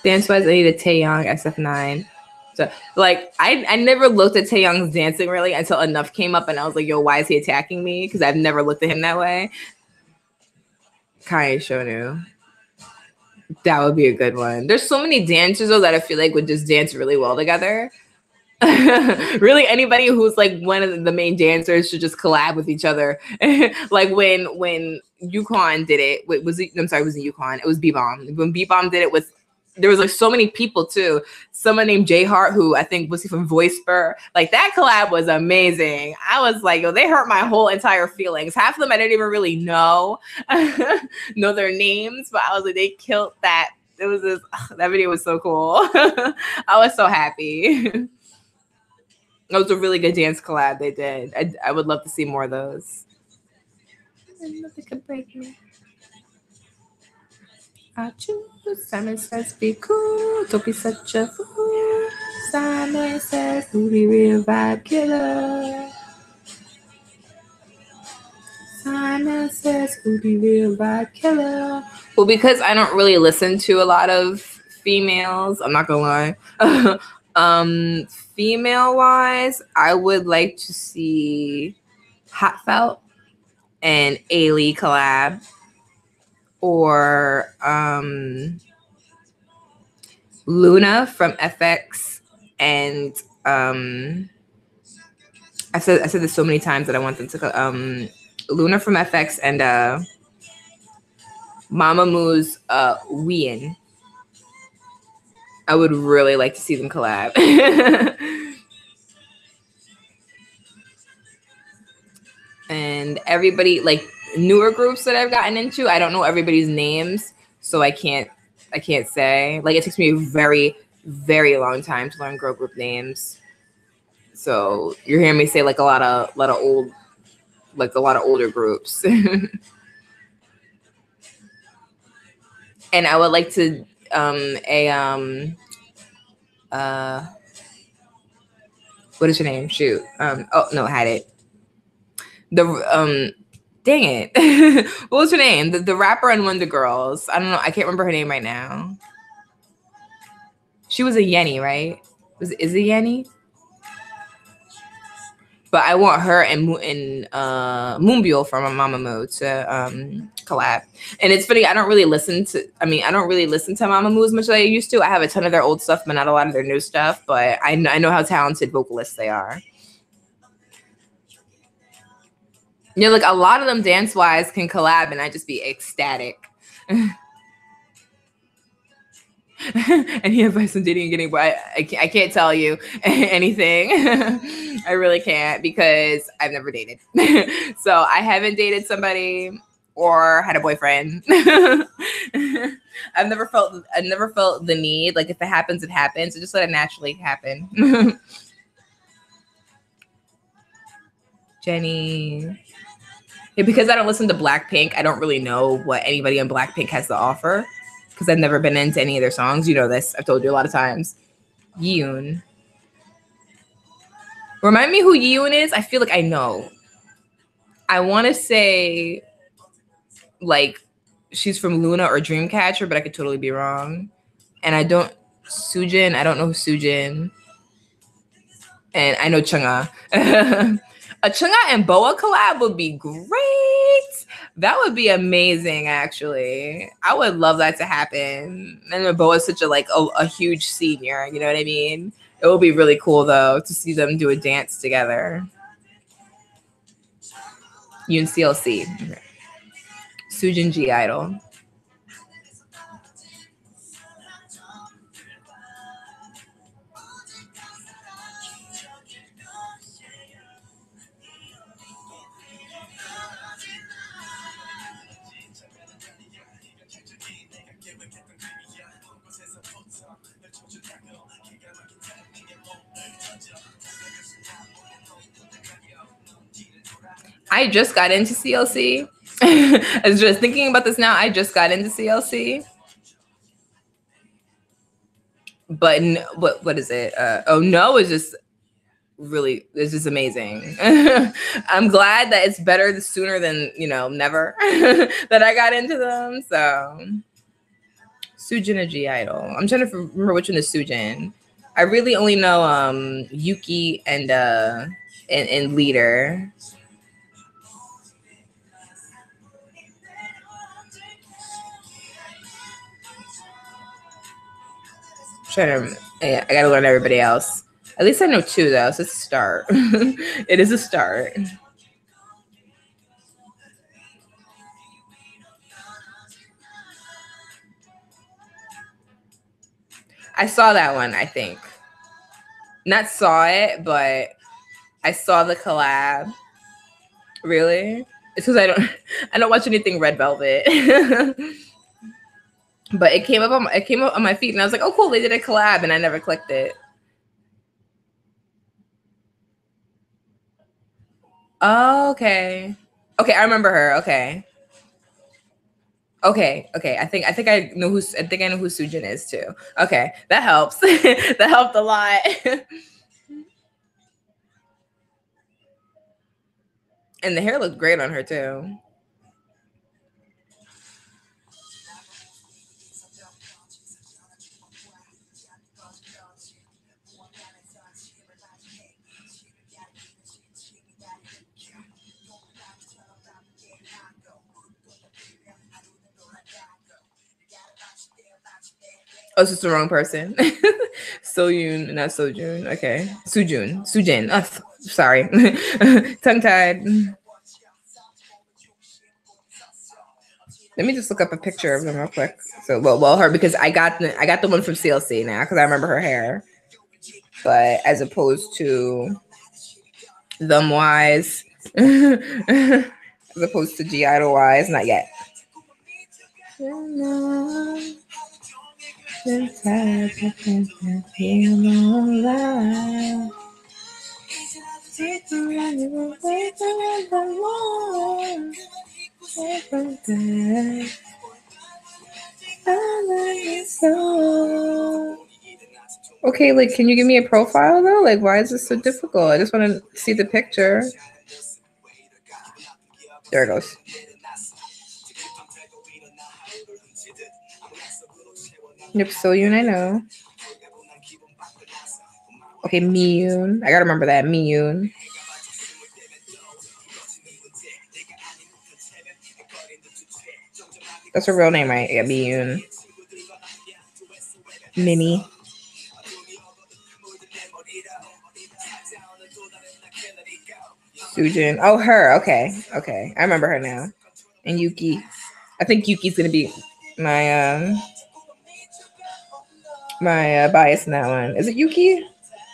Dance wise, I need a Taeyong SF9. So like I never looked at Taeyong's dancing really until Enough came up, and I was like, yo, why is he attacking me? Because I've never looked at him that way. Kai Shonu. That would be a good one. There's so many dancers though that I feel like would just dance really well together. Really, anybody who's like one of the main dancers should just collab with each other. Like when Yukon did it, it wasn't Yukon. It was B-Bomb. When B-Bomb did it with, there was like so many people too. Someone named Jay Hart, who I think was from Voiceper. Like that collab was amazing. I was like, yo, they hurt my whole entire feelings. Half of them I didn't even really know their names, but I was like, they killed that. It was that video was so cool. I was so happy. That was a really good dance collab they did. I would love to see more of those. Nothing can break me. I choose. Simon says, be cool. Don't be such a fool. Simon says, who be real vibe killer. Simon says, who be real vibe killer. Well, because I don't really listen to a lot of females, I'm not gonna lie. Female wise, I would like to see Hot Felt and Ailey collab, or Luna from FX, and I said this so many times that I want them to Luna from FX and Mamamoo's Wien. I would really like to see them collab. And everybody, like newer groups that I've gotten into, I don't know everybody's names, so I can't say. Like it takes me a very, very long time to learn girl group names. So you're hearing me say like a lot of older groups. And I would like to what is your name? Shoot. Oh no, I had it. The dang it. What was her name? The rapper on Wonder Girls. I don't know. I can't remember her name right now. She was a Yenny, right? Is it Yenny? But I want her and Moonbyul from Mamamoo to collab. And it's funny, I don't really listen to Mamamoo as much as I used to. I have a ton of their old stuff, but not a lot of their new stuff. But I know how talented vocalists they are. You know, like a lot of them dance-wise can collab, and I just be ecstatic. Any advice on dating and getting boy? I can't tell you anything. I really can't, because I've never dated. So I haven't dated somebody or had a boyfriend. I've never felt the need. Like if it happens, it happens. So just let it naturally happen. Jenny. Yeah, because I don't listen to Blackpink, I don't really know what anybody on Blackpink has to offer, because I've never been into any of their songs. You know this. I've told you a lot of times. Yoon. Remind me who Yoon is? I feel like I know. I want to say, like, she's from Luna or Dreamcatcher, but I could totally be wrong. And I don't... Soojin. I don't know who Soojin. And I know Chungha. A Chungha and Boa collab would be great. That would be amazing, actually. I would love that to happen. And Boa's such a huge senior, you know what I mean? It would be really cool, though, to see them do a dance together. Yoon CLC. Okay. Soojin G Idol. I just got into CLC. I was just thinking about this now. I just got into CLC. But what is it? No is just really, it's just amazing. I'm glad that it's better sooner than, never that I got into them. So Soojin a G Idol. I'm trying to remember which one is Soojin. I really only know Yuki and Leader. I gotta learn everybody else. At least I know two, though, so it's a start. It is a start. I saw that one, I think. Not saw it, but I saw the collab. Really? It's because I don't watch anything Red Velvet. But it came up on my feed, and I was like, oh cool, they did a collab, and I never clicked it. Oh, okay. Okay, I remember her. Okay. Okay, okay. I think I know who Sujin is too. Okay, that helps. That helped a lot. And the hair looked great on her too. Oh, it's just the wrong person. Soyun, not Sojun. Okay, Sujun, Sujin. Oh, sorry, tongue tied. Let me just look up a picture of them real quick. So, well, her because I got the one from CLC now because I remember her hair, but as opposed to them wise, as opposed to G Idol wise, not yet. Okay, like, can you give me a profile though? Like, why is this so difficult? I just want to see the picture. There it goes. Yep, Soyun, I know. Okay, Miyun. I gotta remember that. Miyun. That's her real name, right? Yeah, Miyun. Minnie. Sujin. Oh, her. Okay. Okay. I remember her now. And Yuki. I think Yuki's gonna be my bias in that one. Is it Yuki?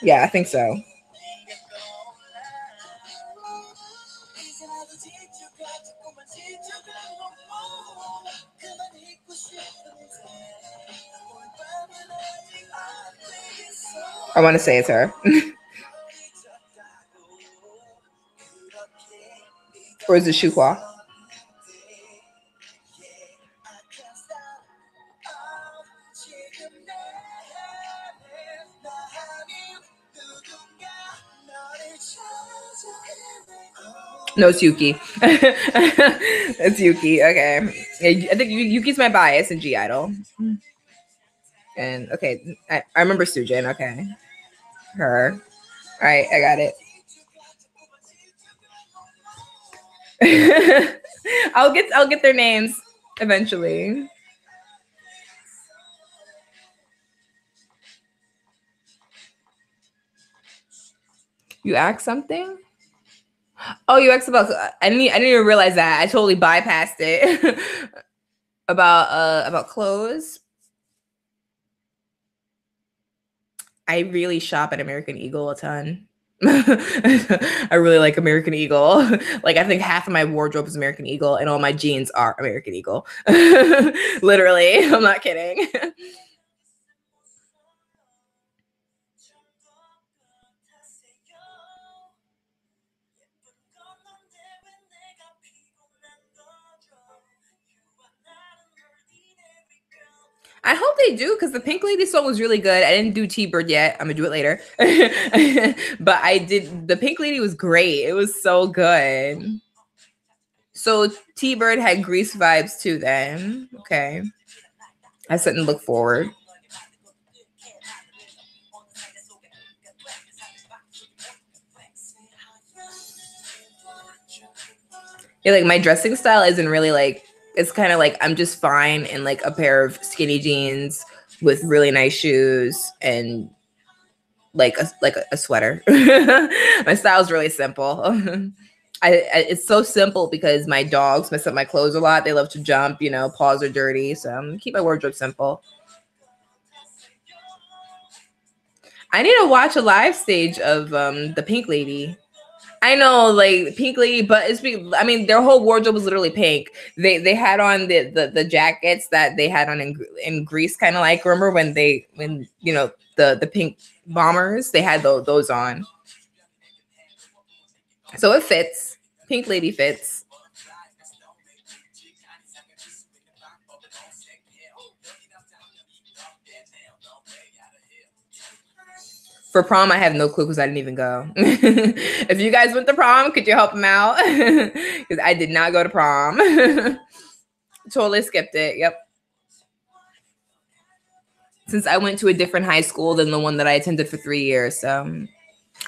Yeah, I think so. I want to say it's her. Or is it Shuhua? No, it's Yuki. It's Yuki. Okay. I think Yuki's my bias in G Idol. And okay, I remember Sujin. Okay. Her. All right, I got it. I'll get their names eventually. You asked something? Oh, you asked about I didn't even realize that. I totally bypassed it. About clothes. I really shop at American Eagle a ton. I really like American Eagle. Like I think half of my wardrobe is American Eagle and all my jeans are American Eagle. Literally, I'm not kidding. I hope they do because the Pink Lady song was really good. I didn't do T-Bird yet. I'm gonna do it later. But I did. The Pink Lady was great. It was so good. So T-Bird had Grease vibes too. Then okay, I sit and look forward. Yeah, like my dressing style isn't really like it's kind of like I'm just fine in like a pair of skinny jeans with really nice shoes and like a sweater. My style's really simple. It's so simple because my dogs mess up my clothes a lot. They love to jump, you know, paws are dirty, so I'm gonna keep my wardrobe simple. I need to watch a live stage of the Pink Lady. I know, like Pink Lady, but I mean, their whole wardrobe was literally pink. They had on the jackets that they had on in Greece, kind of like remember when you know the pink bombers they had those on, so it fits. Pink Lady fits. For prom, I have no clue because I didn't even go. If you guys went to prom, could you help them out? Because I did not go to prom. Totally skipped it. Yep. Since I went to a different high school than the one that I attended for 3 years, so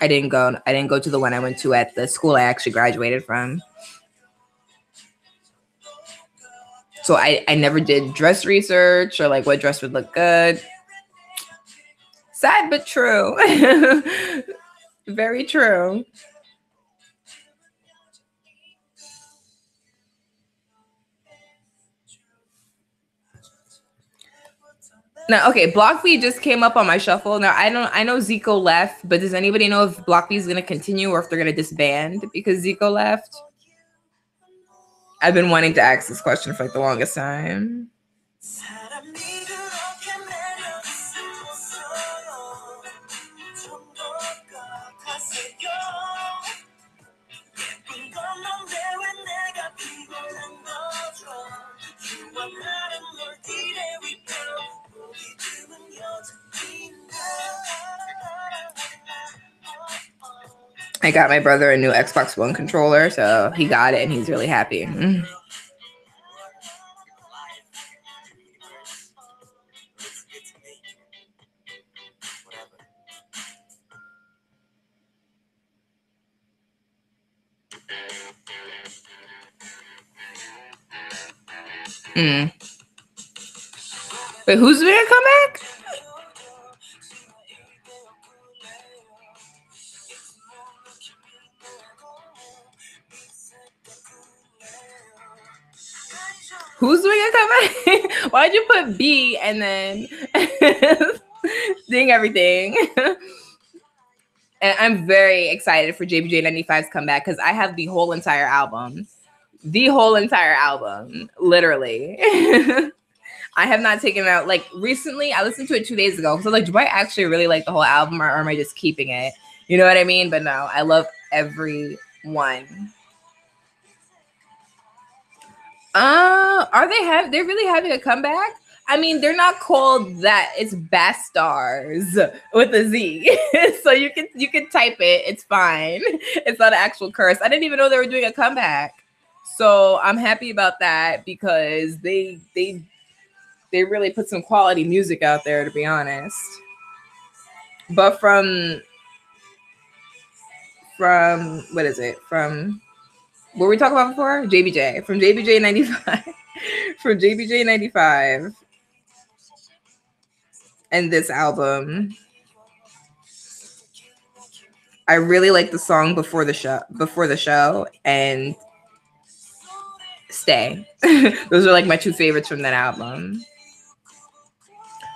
I didn't go. I didn't go to the one I went to at the school I actually graduated from. So I never did dress research or like what dress would look good. Sad but true. Very true. Now, okay, Block B just came up on my shuffle. Now I know Zico left, but does anybody know if Block B is gonna continue or if they're gonna disband because Zico left? I've been wanting to ask this question for like the longest time. I got my brother a new Xbox One controller, so he got it and he's really happy. Wait, who's gonna come back? Who's doing a comeback? Why'd you put B and then sing everything? And I'm very excited for JBJ 95's comeback because I have the whole entire album. The whole entire album, literally. I have not taken it out. Like recently, I listened to it 2 days ago. So like, do I actually really like the whole album or am I just keeping it? You know what I mean? But no, I love every one. They're really having a comeback? I mean, they're not called that. It's Bastars with a Z. So you can type it. It's fine. It's not an actual curse. I didn't even know they were doing a comeback. So I'm happy about that because they really put some quality music out there, to be honest. But from what is it? From what were we talking about before? JBJ. From JBJ 95. From JBJ 95. And this album. I really like the song before the show and Stay. Those are like my two favorites from that album.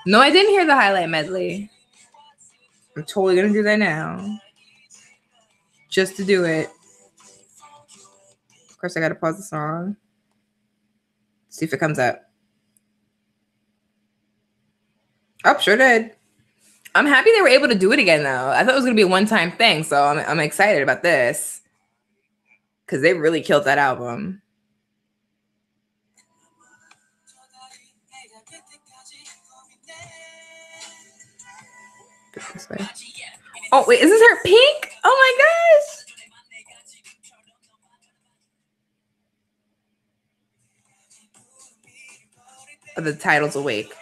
No, I didn't hear the highlight medley. I'm totally gonna do that now. Just to do it. Of course, I gotta pause the song. See if it comes up. Oh, sure did. I'm happy they were able to do it again, though. I thought it was gonna be a one-time thing, so I'm excited about this because they really killed that album. This way. Oh wait, is this her Pink? Oh my gosh! Oh, the title's Awake.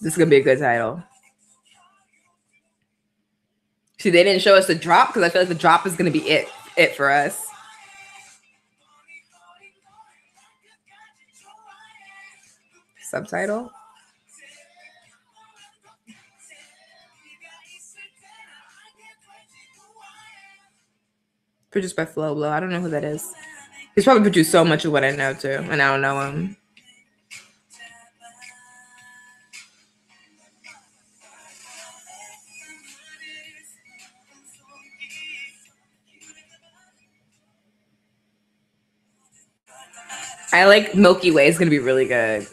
This is gonna be a good title. See, they didn't show us the drop because I feel like the drop is gonna be it for us. Subtitle. Produced by Flo Blow. I don't know who that is. He's probably produced so much of what I know too, and I don't know him. I like Milky Way. It's gonna be really good.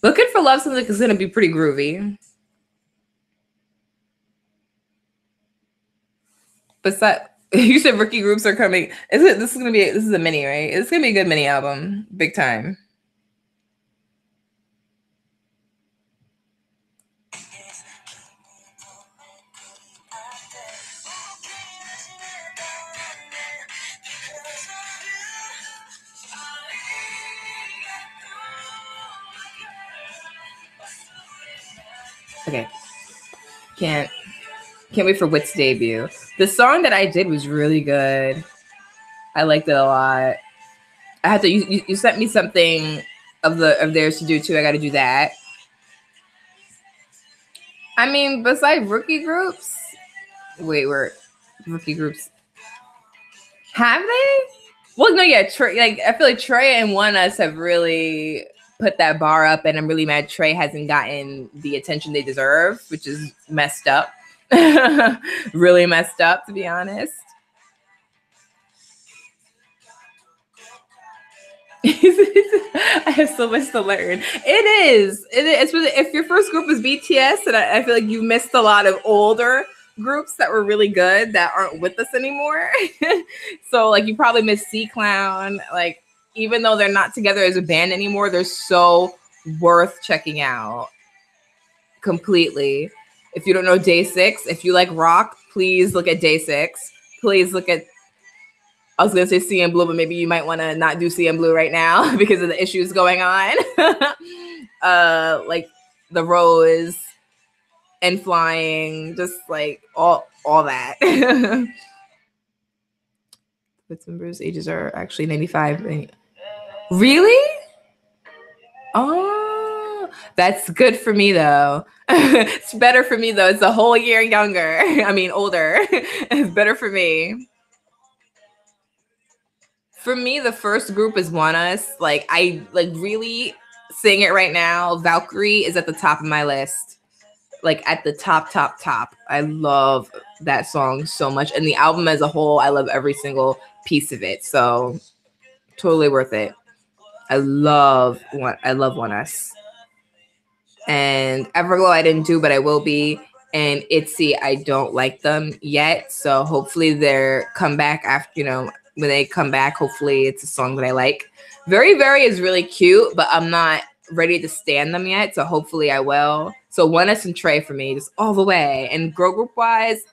Looking for Love something is gonna be pretty groovy. Besides, you said rookie groups are coming. Is it? This is a mini, right? It's gonna be a good mini album, big time. Okay, can't wait for Wit's debut. The song that I did was really good. I liked it a lot. I had to. You sent me something of theirs to do too. I got to do that. I mean, besides rookie groups, wait, we're rookie groups. Have they? Well, no, yeah. Like I feel like Trey and One Us have really put that bar up, and I'm really mad Trey hasn't gotten the attention they deserve, which is messed up. Really messed up, to be honest. I have so much to learn. It is. It's really, if your first group is BTS, and I feel like you missed a lot of older groups that were really good that aren't with us anymore. So like you probably missed C Clown. Like even though they're not together as a band anymore, they're so worth checking out completely. If you don't know Day 6, if you like rock, please look at Day 6. Please look at, I was gonna say CN Blue, but maybe you might want to not do CN Blue right now because of the issues going on. Like the Rose and Flying, just like all that. Bits and Bruce ages are actually 95. Really? Oh, that's good for me though. It's better for me though. It's a whole year younger. I mean, older. It's better for me. For me, the first group is One Us. Like I like really saying it right now. Valkyrie is at the top of my list. Like at the top. I love that song so much. And the album as a whole, I love every single piece of it. So totally worth it. I love One Us. And Everglow I didn't do, but I will be. And ITZY, I don't like them yet. So hopefully their comeback after, when they come back, hopefully it's a song that I like. Very Very is really cute, but I'm not ready to stand them yet. So hopefully I will. So One Us and Trey for me, just all the way. And girl group wise,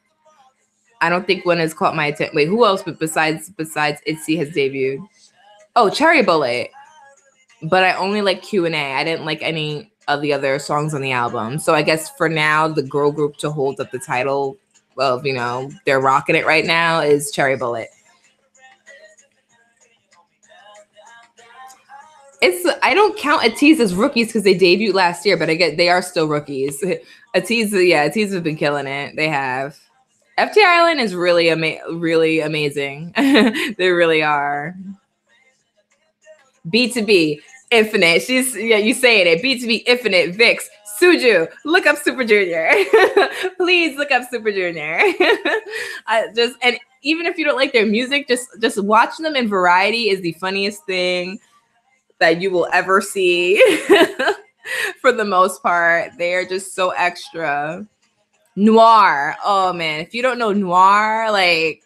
I don't think One has caught my attention. Wait, who else besides ITZY has debuted? Oh, Cherry Bullet. But I only like Q&A. I didn't like any of the other songs on the album. So I guess for now, the girl group to hold up the title of, they're rocking it right now is Cherry Bullet. I don't count ITZY as rookies because they debuted last year, but I get they are still rookies. ITZY have been killing it. They have. FT Island is really amazing. They really are. B2B, Infinite. You saying it. B2B, Infinite, Vix, Suju. Look up Super Junior. Please look up Super Junior. And even if you don't like their music, just watching them in Variety is the funniest thing that you will ever see. For the most part, they are just so extra. Noir. Oh man, if you don't know Noir, like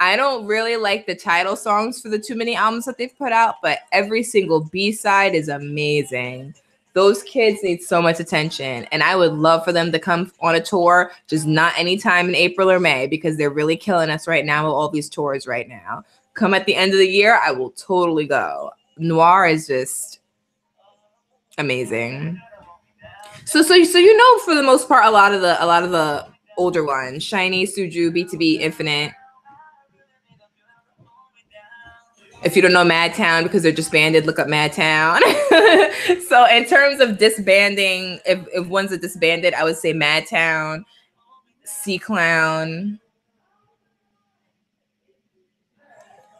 I don't really like the title songs for the Too Many albums that they've put out, but every single B-side is amazing. Those kids need so much attention, and I would love for them to come on a tour, just not anytime in April or May, because they're really killing us right now with all these tours right now. Come at the end of the year, I will totally go. Noir is just amazing. So for the most part, a lot of the older ones: Shiny, Suju, B2B, Infinite. If you don't know Madtown because they're disbanded, look up Madtown. So in terms of disbanding, if one's a disbanded, I would say Madtown, Sea Clown,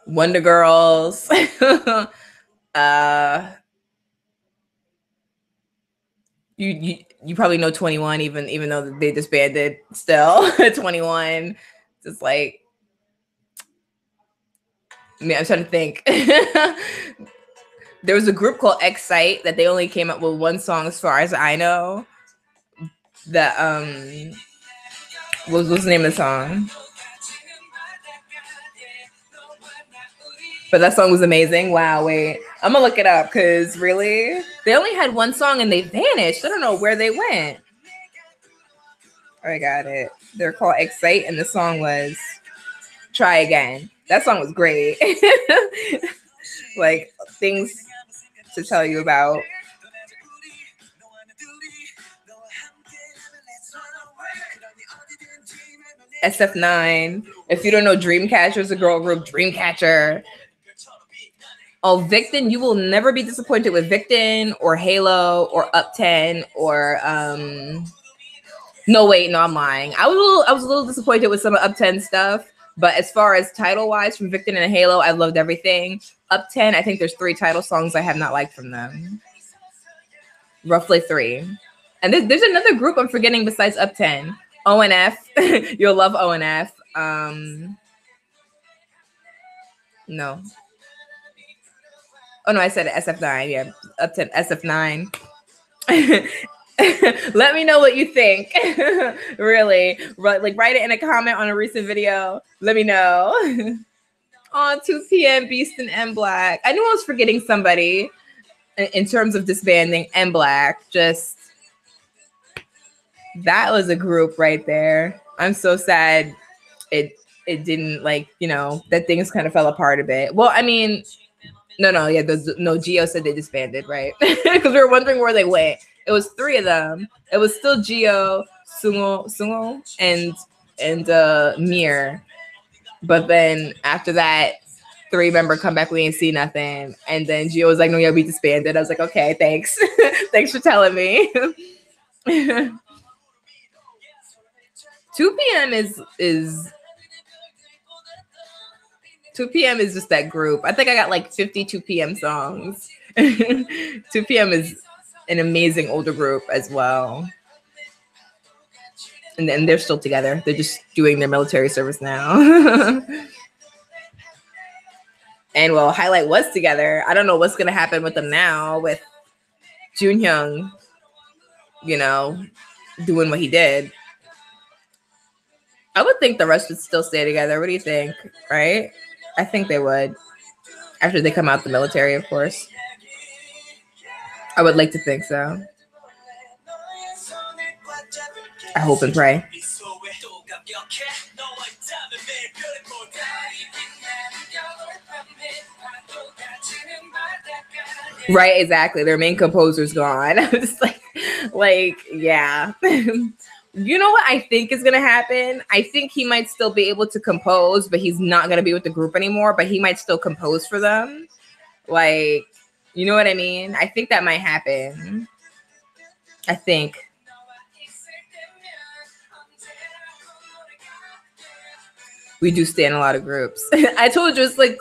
Wonder Girls. You probably know 21, even though they disbanded still. 21. Just like, I mean, I'm trying to think. There was a group called Excite that they only came up with one song as far as I know. That what was the name of the song? But that song was amazing. Wow, wait. I'm gonna look it up because really, they only had one song and they vanished. I don't know where they went. I got it. They're called Excite, and the song was Try Again. That song was great. Like, things to tell you about. SF9. If you don't know, Dreamcatcher is a girl group. Dreamcatcher. Oh, Victon, you will never be disappointed with Victon or Halo or Up 10 or no, wait, no, I'm lying. I was a little disappointed with some of Up 10 stuff, but as far as title wise from Victon and Halo, I loved everything. Up 10, I think there's 3 title songs I have not liked from them. Roughly 3. And there's another group I'm forgetting besides Up 10. ONF. You'll love ONF. No. Oh no, I said SF9. Yeah, Up 10, SF9. Let me know what you think. Really, like write it in a comment on a recent video. Let me know. On 2 p.m. Beast and M Black. I knew I was forgetting somebody in terms of disbanding. M Black. Just that was a group right there. I'm so sad it didn't, like, you know, that things kind of fell apart a bit. Well, I mean, no, Geo said they disbanded, right? Because we were wondering where they went. It was 3 of them. It was still Geo, Sungo, and Mir. But then after that, 3-member comeback, we ain't see nothing. And then Geo was like, no, yeah, we disbanded. I was like, okay, thanks. Thanks for telling me. 2 p.m. is 2 p.m. is just that group. I think I got like 50 2 p.m. songs. 2 p.m. is an amazing older group as well. And then they're still together. They're just doing their military service now. And well, Highlight was together. I don't know what's going to happen with them now with Junhyung, you know, doing what he did. I would think the rest would still stay together. What do you think? Right? I think they would. After they come out the military, of course. I would like to think so. I hope and pray. Right, exactly. Their main composer's gone. I'm just like, yeah. You know what I think is going to happen? I think he might still be able to compose, but he's not going to be with the group anymore, but he might still compose for them. Like, you know what I mean? I think that might happen. I think. We do stay in a lot of groups. I told you, it's like,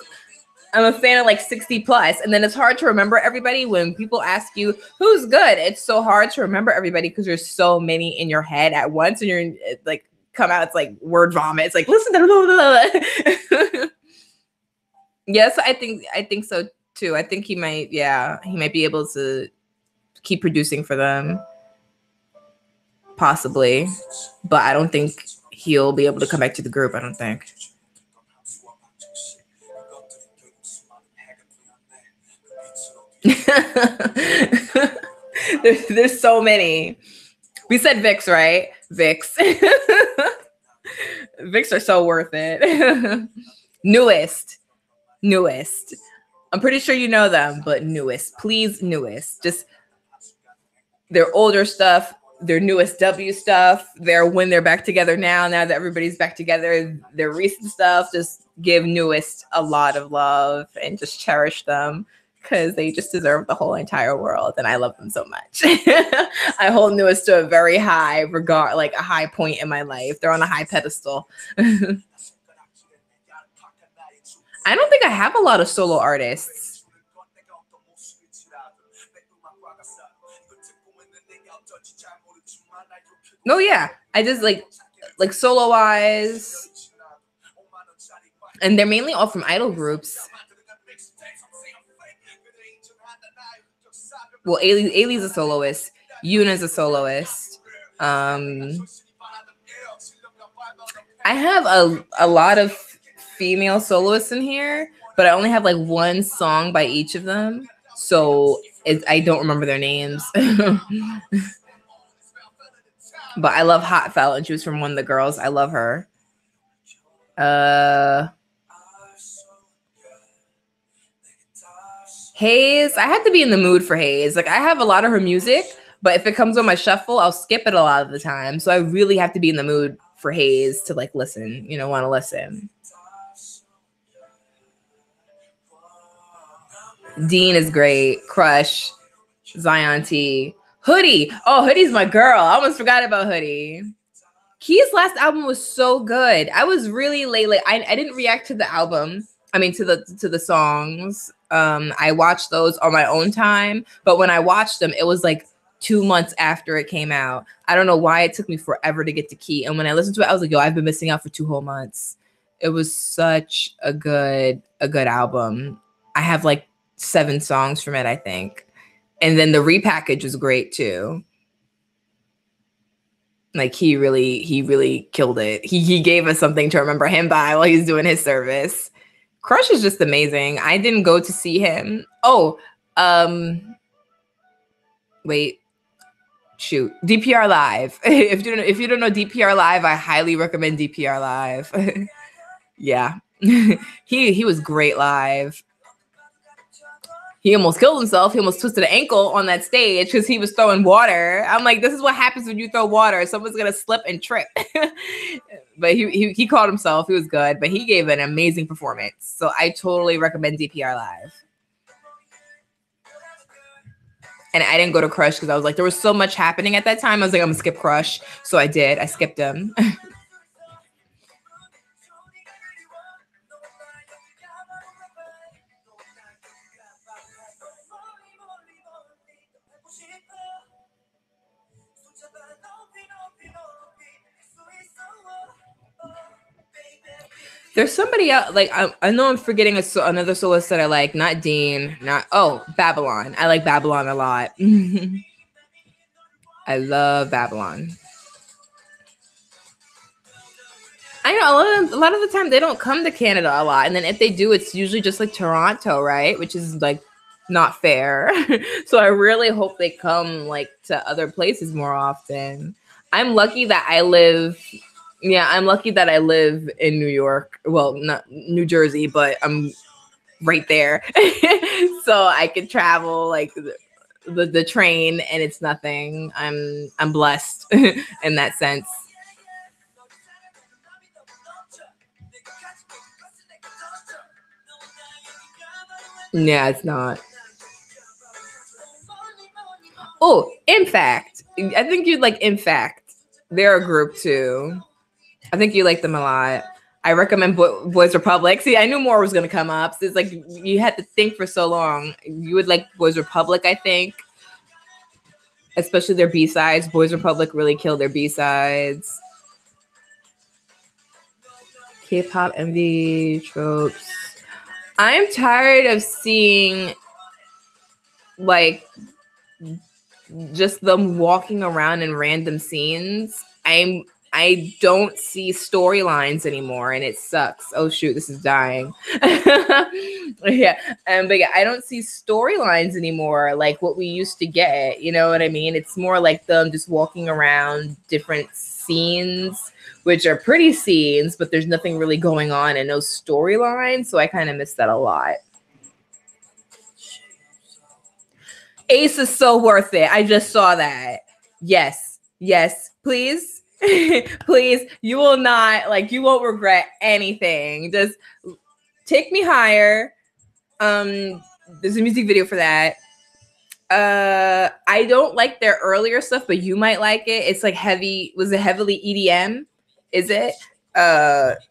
I'm a fan of like 60 plus, and then it's hard to remember everybody when people ask you who's good. It's so hard to remember everybody because there's so many in your head at once, and you're like, come out, it's like word vomit. It's like, listen to blah, blah, blah. Yes, I think so too. I think he might be able to keep producing for them, possibly, but I don't think he'll be able to come back to the group. I don't think. there's so many. We said Vicks, right? Vicks. Vicks are so worth it. Newest. I'm pretty sure you know them, but newest. Please, newest. Just their older stuff, their newest W stuff, their when they're back together now that everybody's back together, their recent stuff, just give newest a lot of love and just cherish them because they just deserve the whole entire world. And I love them so much. I hold newest to a very high regard, like a high point in my life. They're on a high pedestal. I don't think I have a lot of solo artists. No, yeah. I just like solo wise. And they're mainly all from idol groups. Well, Ailey's a soloist. Yuna's a soloist. I have a lot of female soloists in here, but I only have like one song by each of them. So I don't remember their names. But I love Hot Felt, and she was from one of the girls. I love her. Hayes. I have to be in the mood for Hayes. Like, I have a lot of her music, but if it comes on my shuffle, I'll skip it a lot of the time. So I really have to be in the mood for Hayes to like listen, want to listen. Dean is great. Crush. Zion T. Hoodie. Oh, Hoodie's my girl. I almost forgot about Hoodie. Key's last album was so good. I was really late. I didn't react to the album. I mean, to the songs. I watched those on my own time, but when I watched them, it was like 2 months after it came out. I don't know why it took me forever to get to Key. And when I listened to it, I was like, yo, I've been missing out for 2 whole months. It was such a good album. I have like 7 songs from it, I think. And then the repackage was great too. Like he really killed it. He gave us something to remember him by while he's doing his service. Crush is just amazing. I didn't go to see him. Oh, wait. Shoot. DPR Live. If you don't know DPR Live, I highly recommend DPR Live. Yeah. He was great live. He almost killed himself. He almost twisted an ankle on that stage because he was throwing water. I'm like, this is what happens when you throw water. Someone's gonna slip and trip. But he caught himself. He was good, but he gave an amazing performance. So I totally recommend DPR Live. And I didn't go to Crush because I was like, there was so much happening at that time. I was like, I'm gonna skip Crush. So I did. I skipped him. There's somebody else, like, I know I'm forgetting another soloist that I like, not Dean, Babylon. I like Babylon a lot. I love Babylon. I know a lot of the time they don't come to Canada a lot. And then if they do, it's usually just like Toronto, right? Which is like not fair. So I really hope they come like to other places more often. I'm lucky that I live in New York. Well, not New Jersey, but I'm right there. So I can travel like the train and it's nothing. I'm blessed in that sense. Yeah, it's not. Oh, In Fact. I think you'd like In Fact. They're a group too. I think you like them a lot. I recommend Boys Republic. See, I knew more was going to come up. So it's like you had to think for so long. You would like Boys Republic, I think. Especially their B-sides. Boys Republic really killed their B-sides. K-pop MV tropes. I'm tired of seeing like just them walking around in random scenes. I don't see storylines anymore and it sucks. Oh shoot, this is dying. Yeah. But yeah, I don't see storylines anymore like what we used to get. You know what I mean? It's more like them just walking around different scenes, which are pretty scenes, but there's nothing really going on and no storyline. So I kind of miss that a lot. Ace is so worth it. I just saw that. Yes, please. Please, you will not, like, you won't regret anything. Just Take Me Higher. There's a music video for that. I don't like their earlier stuff, but you might like it. It's like heavy. Was it heavily EDM? Is it?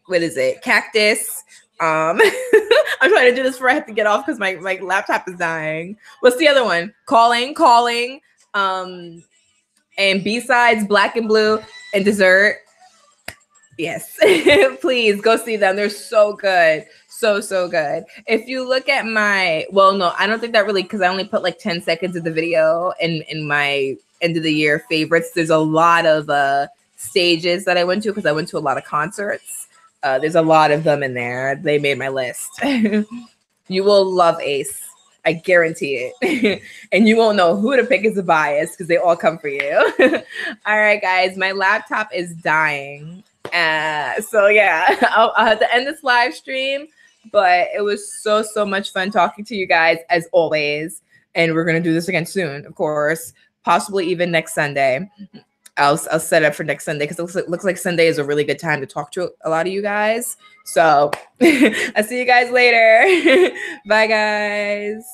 What is it? Cactus. I'm trying to do this before I have to get off because my laptop is dying. What's the other one? Calling. And B-sides, Black and Blue, and Dessert. Yes, please go see them. They're so good. So good. If you look at well, no, I don't think that really, because I only put like 10 seconds of the video in my end of the year favorites. There's a lot of stages that I went to because I went to a lot of concerts. There's a lot of them in there. They made my list. You will love Ace. I guarantee it. And you won't know who to pick as a bias because they all come for you. All right, guys, my laptop is dying. So yeah, I'll have to end this live stream, but it was so much fun talking to you guys as always. And we're going to do this again soon, of course, possibly even next Sunday. I'll set up for next Sunday because it looks like Sunday is a really good time to talk to a lot of you guys. So I'll see you guys later. Bye, guys.